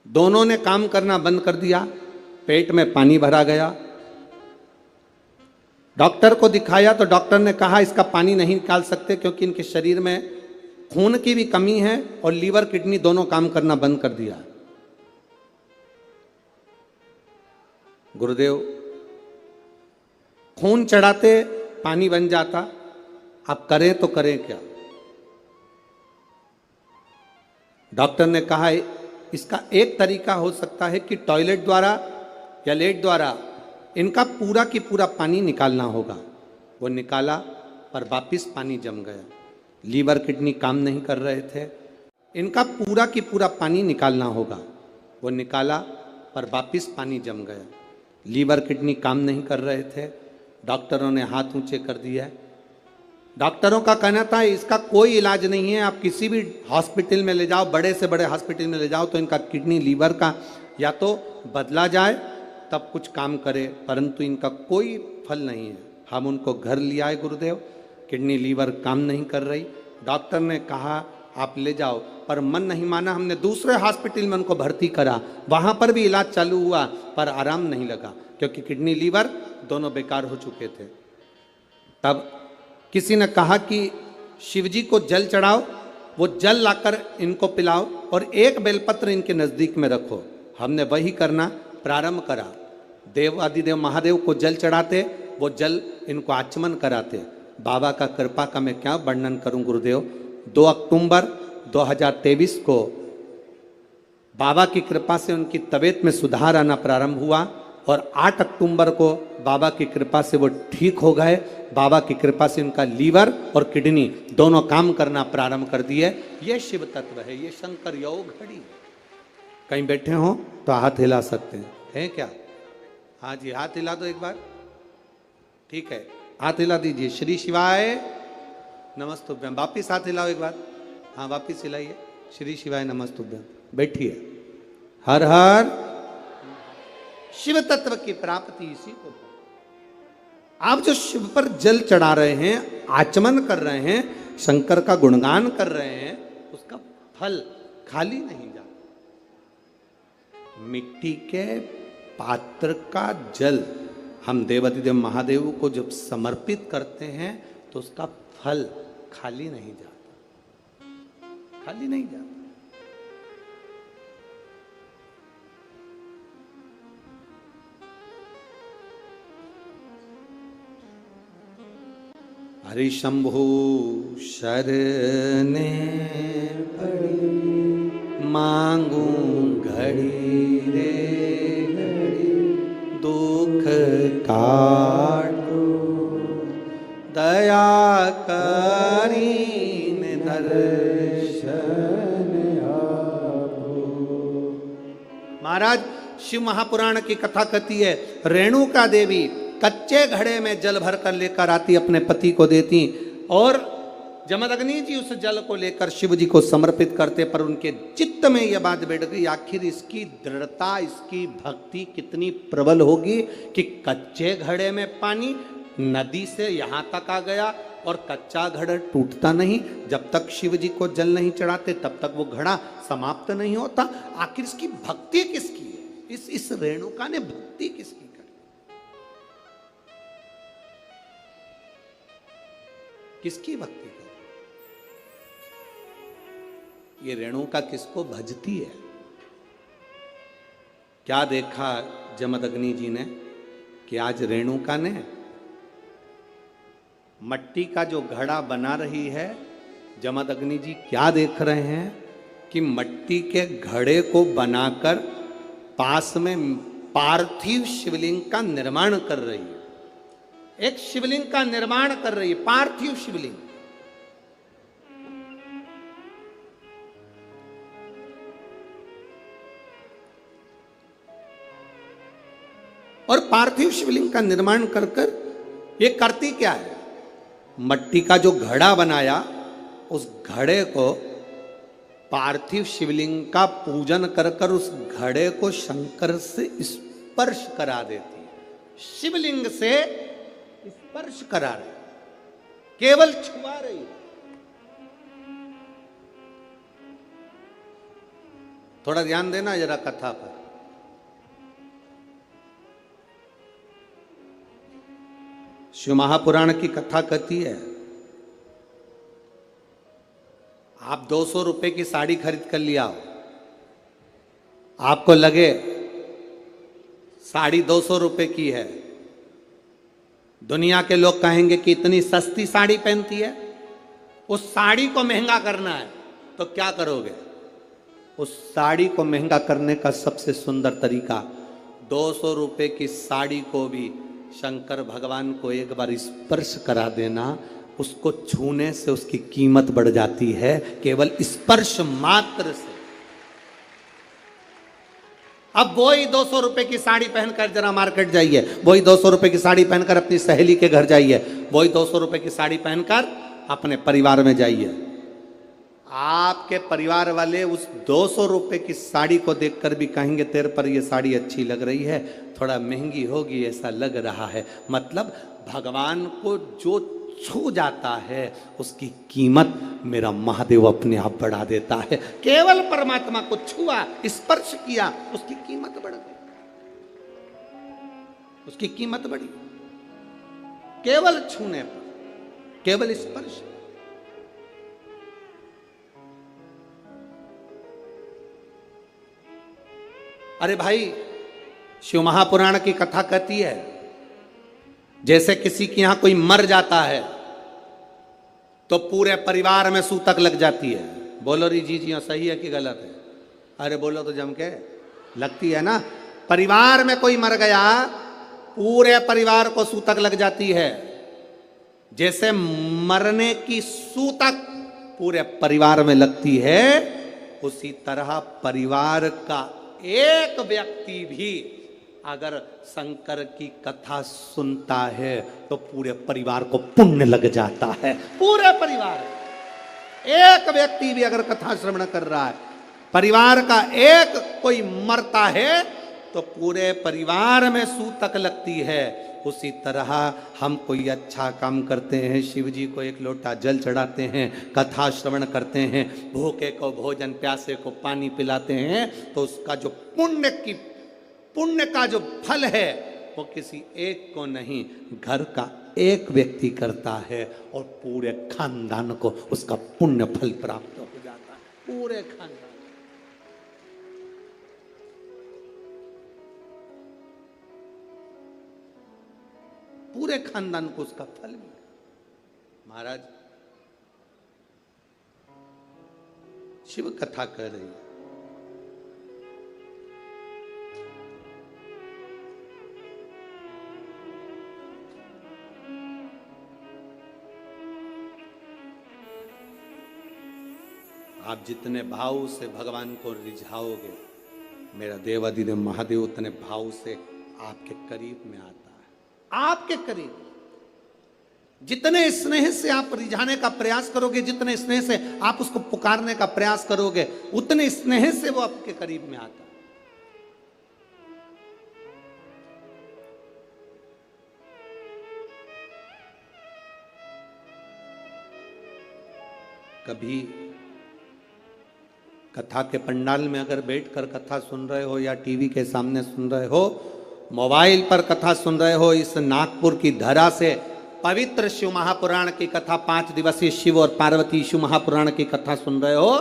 दोनों ने काम करना बंद कर दिया, पेट में पानी भरा गया। डॉक्टर को दिखाया तो डॉक्टर ने कहा इसका पानी नहीं निकाल सकते क्योंकि इनके शरीर में खून की भी कमी है और लीवर किडनी दोनों काम करना बंद कर दिया। गुरुदेव, खून चढ़ाते पानी बन जाता, अब करें तो करें क्या। डॉक्टर ने कहा इसका एक तरीका हो सकता है कि टॉयलेट द्वारा या लेट द्वारा इनका पूरा की पूरा पानी निकालना होगा। वो निकाला पर वापिस पानी जम गया। लीवर किडनी काम नहीं कर रहे थे, इनका पूरा की पूरा पानी निकालना होगा। वो निकाला पर वापिस पानी जम गया। लीवर किडनी काम नहीं कर रहे थे, डॉक्टरों ने हाथ ऊंचे कर दिया। डॉक्टरों का कहना था इसका कोई इलाज नहीं है, आप किसी भी हॉस्पिटल में ले जाओ, बड़े से बड़े हॉस्पिटल में ले जाओ तो इनका किडनी लीवर का या तो बदला जाए तब कुछ काम करे, परंतु इनका कोई फल नहीं है। हम उनको घर ले आए गुरुदेव, किडनी लीवर काम नहीं कर रही। डॉक्टर ने कहा आप ले जाओ, पर मन नहीं माना। हमने दूसरे हॉस्पिटल में उनको भर्ती करा, वहाँ पर भी इलाज चालू हुआ पर आराम नहीं लगा क्योंकि किडनी लीवर दोनों बेकार हो चुके थे। तब किसी ने कहा कि शिवजी को जल चढ़ाओ, वो जल लाकर इनको पिलाओ और एक बेलपत्र इनके नज़दीक में रखो। हमने वही करना प्रारंभ करा। देवादिदेव महादेव को जल चढ़ाते, वो जल इनको आचमन कराते। बाबा का कृपा का मैं क्या वर्णन करूं गुरुदेव। 2 अक्टूबर 2023 को बाबा की कृपा से उनकी तबीयत में सुधार आना प्रारंभ हुआ और 8 अक्टूबर को बाबा की कृपा से वो ठीक हो गए। बाबा की कृपा से उनका लीवर और किडनी दोनों काम करना प्रारंभ कर दिए। ये शिव तत्व है, ये शंकर योग घड़ी। कहीं बैठे हो तो हाथ हिला सकते हैं क्या? हाँ जी, हाथ हिला दो एक बार। ठीक है, हाथ हिला दीजिए। श्री शिवाय नमस्तुभ्यम। वापिस हाथ हिलाओ एक बार। हाँ, वापिस हिलाइए। श्री शिवाय नमस्तुभ्यम। बैठिए। हर हर शिव तत्व की प्राप्ति इसी को। आप जो शिव पर जल चढ़ा रहे हैं, आचमन कर रहे हैं, शंकर का गुणगान कर रहे हैं, उसका फल खाली नहीं जाता। मिट्टी के पात्र का जल हम देवादिदेव महादेव को जब समर्पित करते हैं तो उसका फल खाली नहीं जाता, खाली नहीं जाता। हरि शंभु शरणे पड़ी, मांगू घड़ी रे घड़ी, दुख काटो दया करीन दर्शन आपो। महाराज, शिव महापुराण की कथा कहती है, रेणुका देवी कच्चे घड़े में जल भर कर लेकर आती, अपने पति को देती और जमदग्नि जी उस जल को लेकर शिव जी को समर्पित करते, पर उनके चित्त में यह बात बैठ गई, आखिर इसकी दृढ़ता, इसकी भक्ति कितनी प्रबल होगी कि कच्चे घड़े में पानी नदी से यहां तक आ गया और कच्चा घड़ा टूटता नहीं। जब तक शिव जी को जल नहीं चढ़ाते तब तक वो घड़ा समाप्त नहीं होता। आखिर इसकी भक्ति किसकी है? इस रेणुका ने भक्ति किसकी करी? किसकी भक्ति करी? ये रेणुका किसको भजती है? क्या देखा जमदग्नि जी ने कि आज रेणुका ने मट्टी का जो घड़ा बना रही है, जमदग्नि जी क्या देख रहे हैं कि मट्टी के घड़े को बनाकर पास में पार्थिव शिवलिंग का निर्माण कर रही है। एक शिवलिंग का निर्माण कर रही है, पार्थिव शिवलिंग। और पार्थिव शिवलिंग का निर्माण कर कर ये करती क्या है? मट्टी का जो घड़ा बनाया, उस घड़े को पार्थिव शिवलिंग का पूजन कर कर उस घड़े को शंकर से स्पर्श करा देती है। शिवलिंग से स्पर्श करा रही, केवल छुआ रही है। थोड़ा ध्यान देना जरा कथा पर। शिव महापुराण की कथा कहती है, आप 200 रुपए की साड़ी खरीद कर लिया हो, आपको लगे साड़ी 200 रुपए की है, दुनिया के लोग कहेंगे कि इतनी सस्ती साड़ी पहनती है, उस साड़ी को महंगा करना है तो क्या करोगे? उस साड़ी को महंगा करने का सबसे सुंदर तरीका, 200 रुपए की साड़ी को भी शंकर भगवान को एक बार स्पर्श करा देना। उसको छूने से उसकी कीमत बढ़ जाती है, केवल स्पर्श मात्र से। अब वही 200 रुपए की साड़ी पहनकर जरा मार्केट जाइए, वही 200 रुपए की साड़ी पहनकर अपनी सहेली के घर जाइए, वही 200 रुपए की साड़ी पहनकर अपने परिवार में जाइए। आपके परिवार वाले उस 200 रुपए की साड़ी को देखकर भी कहेंगे तेरे पर ये साड़ी अच्छी लग रही है, थोड़ा महंगी होगी ऐसा लग रहा है। मतलब भगवान को जो छू जाता है उसकी कीमत मेरा महादेव अपने आप बढ़ा देता है। केवल परमात्मा को छुआ, स्पर्श किया, उसकी कीमत बढ़ गई, उसकी कीमत बढ़ी। केवल छूने पर, केवल स्पर्श। अरे भाई, शिव महापुराण की कथा कहती है, जैसे किसी के यहां कोई मर जाता है तो पूरे परिवार में सूतक लग जाती है। बोलो री जी जी सही है कि गलत है? अरे बोलो तो जम के। लगती है ना? परिवार में कोई मर गया, पूरे परिवार को सूतक लग जाती है। जैसे मरने की सूतक पूरे परिवार में लगती है, उसी तरह परिवार का एक व्यक्ति भी अगर शंकर की कथा सुनता है तो पूरे परिवार को पुण्य लग जाता है। पूरे परिवार, एक व्यक्ति भी अगर कथा श्रवण कर रहा है, परिवार का एक कोई मरता है तो पूरे परिवार में सूतक लगती है। उसी तरह हम कोई अच्छा काम करते हैं, शिव जी को एक लोटा जल चढ़ाते हैं, कथा श्रवण करते हैं, भूखे को भोजन, प्यासे को पानी पिलाते हैं, तो उसका जो पुण्य का जो फल है वो किसी एक को नहीं, घर का एक व्यक्ति करता है और पूरे खानदान को उसका पुण्य फल प्राप्त हो जाता है। पूरे खानदान, पूरे खानदान को उसका फल मिला। महाराज शिव कथा कर रही है, आप जितने भाव से भगवान को रिझाओगे, मेरा देवाधिदेव महादेव उतने भाव से आपके करीब में आता है, आपके करीब। जितने स्नेह से आप रिझाने का प्रयास करोगे, जितने स्नेह से आप उसको पुकारने का प्रयास करोगे, उतने स्नेह से वो आपके करीब में आता है। कभी कथा के पंडाल में अगर बैठकर कथा सुन रहे हो, या टीवी के सामने सुन रहे हो, मोबाइल पर कथा सुन रहे हो, इस नागपुर की धरा से पवित्र शिव महापुराण की कथा, 5 दिवसीय शिव और पार्वती शिव महापुराण की कथा सुन रहे हो,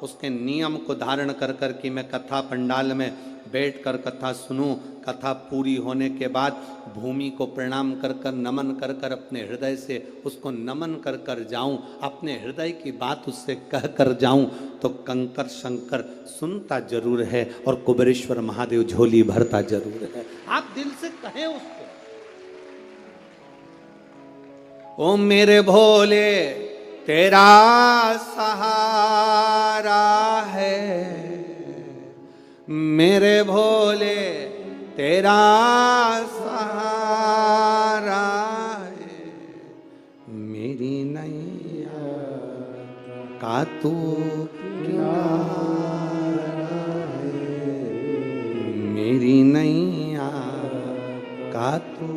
उसके नियम को धारण कर कर कि मैं कथा पंडाल में बैठकर कथा सुनूं, कथा पूरी होने के बाद भूमि को प्रणाम कर कर, नमन कर कर, अपने हृदय से उसको नमन कर कर जाऊं, अपने हृदय की बात उससे कह कर जाऊं, तो कंकर शंकर सुनता जरूर है और कुबेरेश्वर महादेव झोली भरता जरूर है। आप दिल से कहें उसको, ओ मेरे भोले तेरा सहारा है, मेरे भोले तेरा सहारा है, मेरी नैया का तू किनारा है, मेरी नैया का तू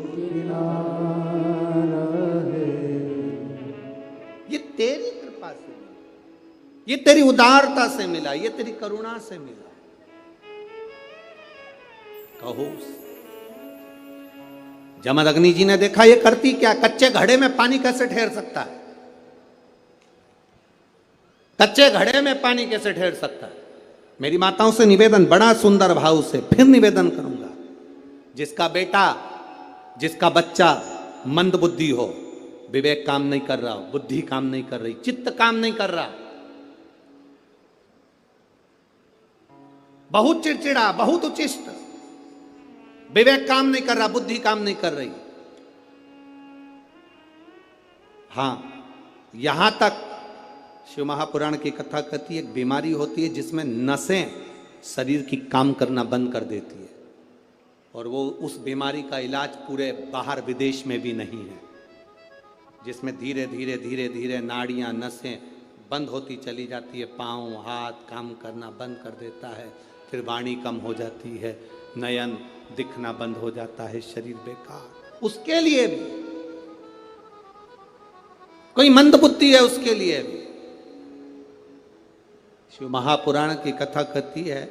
किनारा है। ये तेरी कृपा से मिला, ये तेरी उदारता से मिला, ये तेरी करुणा से मिला। कहो, जमदग्नि जी ने देखा ये करती क्या, कच्चे घड़े में पानी कैसे ठहर सकता है, कच्चे घड़े में पानी कैसे ठहर सकता है। मेरी माताओं से निवेदन, बड़ा सुंदर भाव से फिर निवेदन करूंगा, जिसका बेटा, जिसका बच्चा मंद बुद्धि हो, विवेक काम नहीं कर रहा, बुद्धि काम नहीं कर रही, चित्त काम नहीं कर रहा, बहुत चिड़चिड़ा, बहुत उचिष्ट, विवेक काम नहीं कर रहा, बुद्धि काम नहीं कर रही, हां, यहां तक शिव महापुराण की कथा कहती है, एक बीमारी होती है जिसमें नसें शरीर की काम करना बंद कर देती है, और वो उस बीमारी का इलाज पूरे बाहर विदेश में भी नहीं है, जिसमें धीरे धीरे धीरे धीरे नाड़ियां, नसें बंद होती चली जाती है, पांव हाथ काम करना बंद कर देता है, फिर वाणी कम हो जाती है, नयन दिखना बंद हो जाता है, शरीर बेकार। उसके लिए भी कोई मंद बुद्धि है, उसके लिए भी शिव महापुराण की कथा कहती है,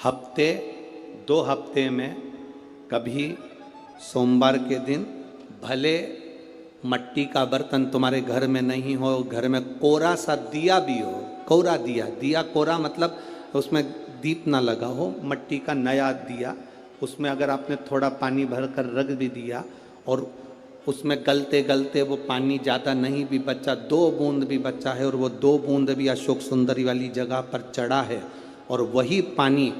हफ्ते 2 हफ्ते में कभी सोमवार के दिन भले मट्टी का बर्तन तुम्हारे घर में नहीं हो, घर में कोरा सा दिया भी हो, कोरा दिया, दिया कोरा मतलब उसमें दीप ना लगा हो, मट्टी का नया दिया, उसमें अगर आपने थोड़ा पानी भरकर रख भी दिया और उसमें गलते गलते वो पानी ज़्यादा नहीं भी बचा, 2 बूंद भी बचा है, और वो 2 बूंद भी अशोक सुंदरी वाली जगह पर चढ़ा है, और वही पानी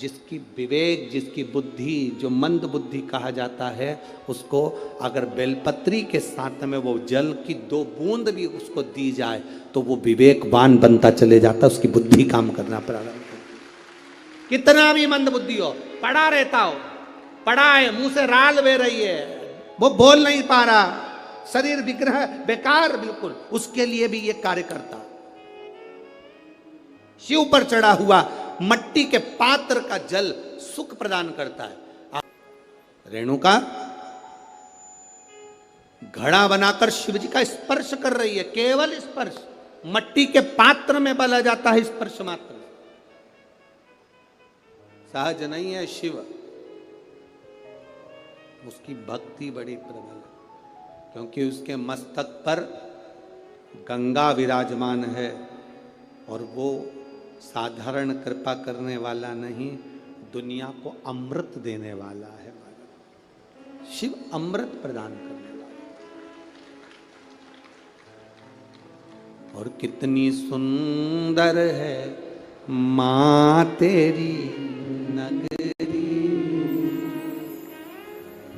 जिसकी विवेक, जिसकी बुद्धि, जो मंद बुद्धि कहा जाता है, उसको अगर बेलपत्री के साथ में वो जल की 2 बूंद भी उसको दी जाए तो वो विवेकवान बनता चले जाता, उसकी बुद्धि काम करना प्रारंभ करती। कितना भी मंद बुद्धि हो, पड़ा रहता हो, पड़ा है, मुंह से राल बह रही है, वो बोल नहीं पा रहा, शरीर विग्रह बेकार बिल्कुल, उसके लिए भी ये कार्य करता। शिव पर चढ़ा हुआ मट्टी के पात्र का जल सुख प्रदान करता है। रेणुका घड़ा बनाकर शिव जी का स्पर्श कर रही है, केवल स्पर्श, मट्टी के पात्र में बला जाता है स्पर्श मात्र, सहज नहीं है शिव। उसकी भक्ति बड़ी प्रबल है, क्योंकि उसके मस्तक पर गंगा विराजमान है, और वो साधारण कृपा करने वाला नहीं, दुनिया को अमृत देने वाला है। शिव अमृत प्रदान करने वाला। और कितनी सुंदर है माँ तेरी नगरी,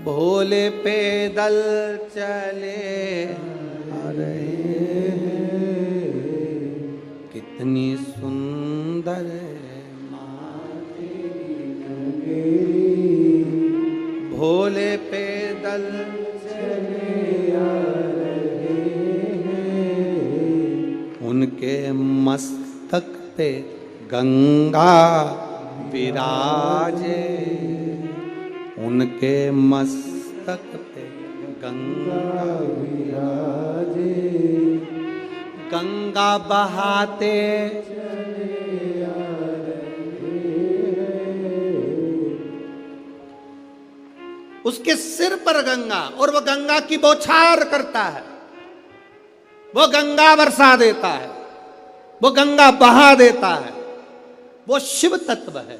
भोले पैदल चले आ रहे हैं, कितनी सुंदर है माँ तेरी नगरी, भोले पैदल चले उनके मस्तक पे गंगा विराजे, उनके मस्तक पे गंगा विराजे, गंगा बहाते उसके सिर पर गंगा, और वो गंगा की बौछार करता है, वो गंगा बरसा देता है, वो गंगा बहा देता है, वो शिव तत्व है।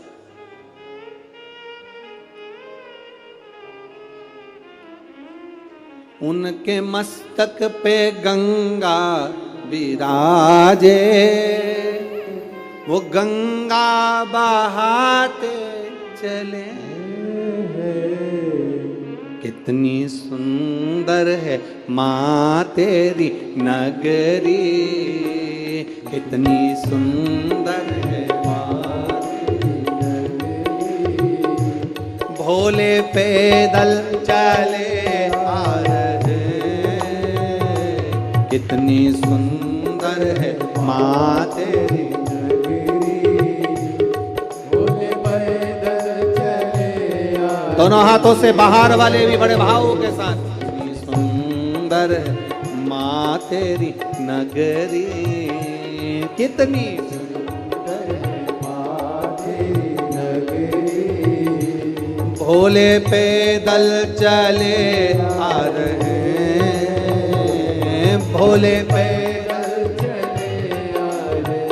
उनके मस्तक पे गंगा विराजे, वो गंगा बहाते चले। कितनी सुंदर है माँ तेरी नगरी, कितनी सुंदर है माँ तेरी नगरी। भोले पैदल चले आ रहे, कितनी सुंदर है माँ तेरी नगरी। भोले पैदल चले आ, दोनों हाथों से बाहर वाले भी बड़े भाव के साथ। कितनी सुंदर है माँ तेरी नगरी, कितनी सुंदर है माँ तेरी नगरी। भोले पैदल चले आ रहे, भोले पैदल चले आ रहे।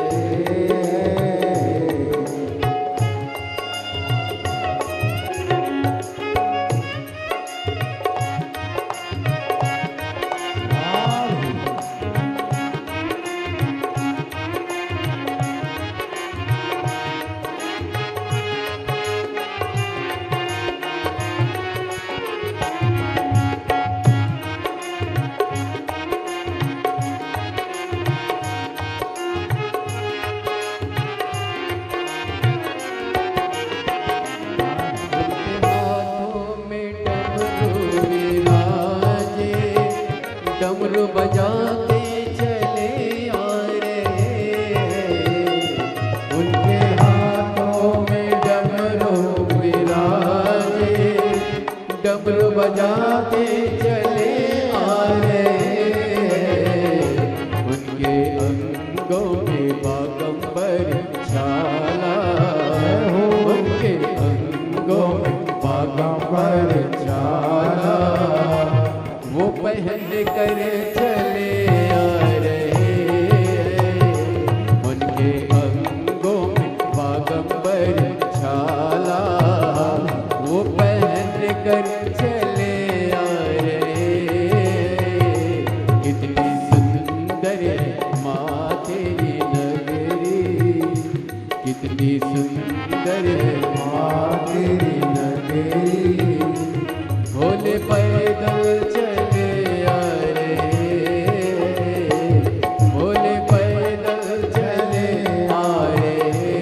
डमरू बजाते चले आ रहे, उनके हाथों में डमरू विराजे, डमरू बजाते चले आ रहे। उनके अंगों में बागंबर छाला, उनके अंगों में बागंबर छाला, वो पहन कर चले आ रहे। उनके अंगों में बागंबर छाला, वो पहन कर चले आ रहे। कितनी सुंदर है माँ तेरी नगरी, कितनी सुंदर है माँ तेरी नगरी। भोले पैदल चले आ रहे, भोले पैदल चले आ रहे।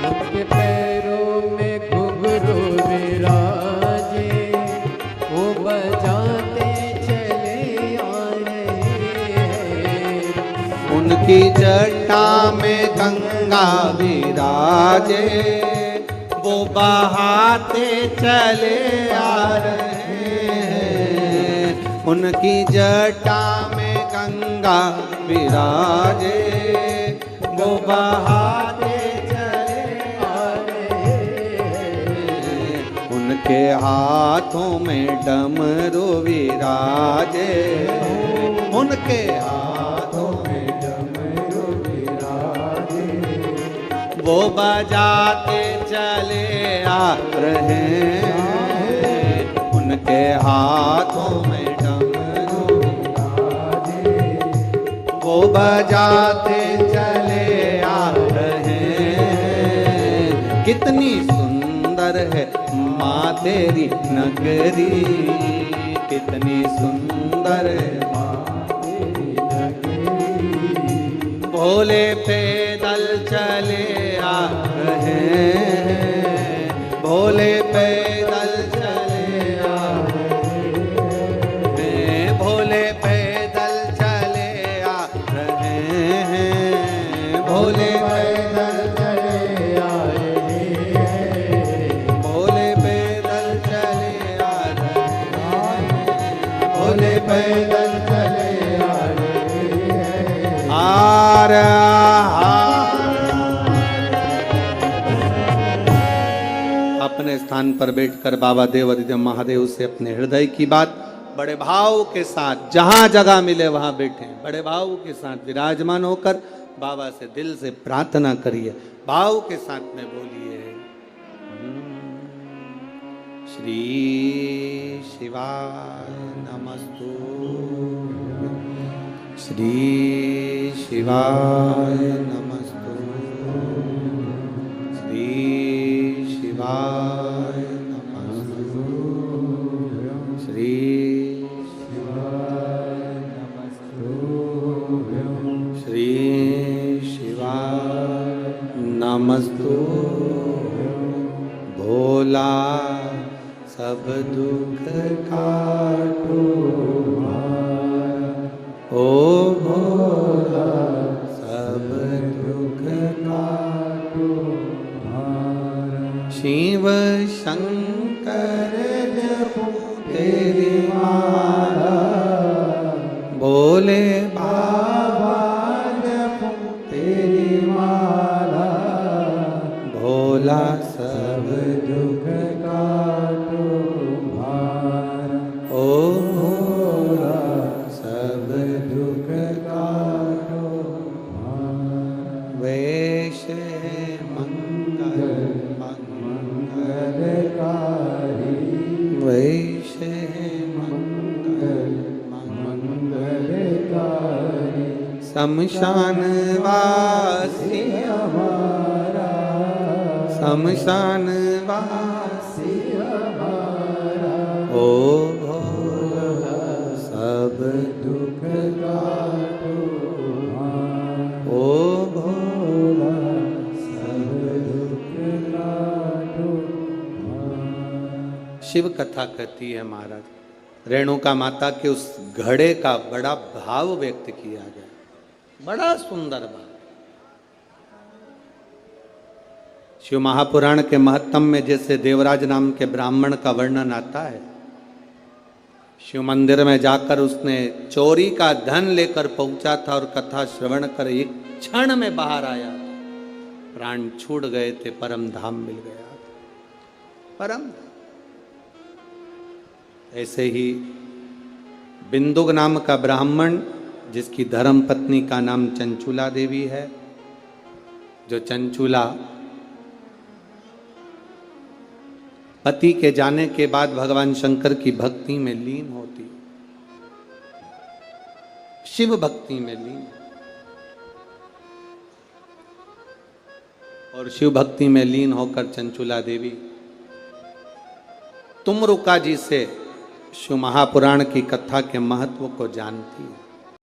उनके पैरों में घुंघरू विराजे, वो बजाते चले आ रहे। उनकी जटा में गंगा विराजे, वो बहाते चले आ रहे हैं। उनकी जटा में गंगा विराजे, वो बहाते उनके हाथों में डमरू विराजे, उनके हाथों में डमरू विराजे, वो बजाते चले आ रहे हैं। उनके हाथों में डमरू विराजे, बजाते चले आ रहे हैं। कितनी सुंदर है माँ तेरी नगरी, कितनी सुंदर है माँ तेरी नगरी। भोले पैदल चले आ रहे हैं, भोले पैदल चले आ रहे हैं, भोले पैदल चले आ रहे हैं, भोले पैदल चले आ रहे हैं, भोले पैदल चले आ रहे हैं, भोले पैदल चले आ रहे हैं। हार अपने स्थान पर बैठकर बाबा देवाधिदेव महादेव से अपने हृदय की बात बड़े भाव के साथ, जहां जगह मिले वहां बैठे, बड़े भाव के साथ विराजमान होकर बाबा से दिल से प्रार्थना करिए, भाव के साथ में बोलिए। श्री शिवाय नमस्तु, श्री शिवाय नमस्तु, श्री शिवाय नमस्तु, श्री शिवाय नमस्तु, श्री शिवाय नमस्तु। भोला सब दुख काटो हमारा, ओ भोला सब दुख काटो हमारा। शिव शंकर जपो तेरी माला, भोले बाबा जपो तेरी माला। भोला सब दुख काटो हमारा, ओ भोला सब दुख काटो हमारा। वैश्य मंगल मंगलकारी, वैश्य मंगल मंगलकारी। शमशान वासी हमारा, शमशान वासी हमारा। ओ भोला सब दुख काटो हमारा, ओ भोला सब दुख काटो हमारा। शिव कथा कहती है महाराज, रेणुका माता के उस घड़े का बड़ा भाव व्यक्त किया गया, बड़ा सुंदर भाव। शिव महापुराण के महत्तम में जैसे देवराज नाम के ब्राह्मण का वर्णन आता है, शिव मंदिर में जाकर उसने चोरी का धन लेकर पहुंचा था और कथा श्रवण कर एक क्षण में बाहर आया, प्राण छूट गए थे, परम धाम मिल गया, परम धाम। ऐसे ही बिंदुक नाम का ब्राह्मण, जिसकी धर्म पत्नी का नाम चंचूला देवी है, जो चंचूला पति के जाने के बाद भगवान शंकर की भक्ति में लीन होती, शिव भक्ति में लीन, और शिव भक्ति में लीन होकर चंचूला देवी तुमरुका जी से शिव महापुराण की कथा के महत्व को जानती है।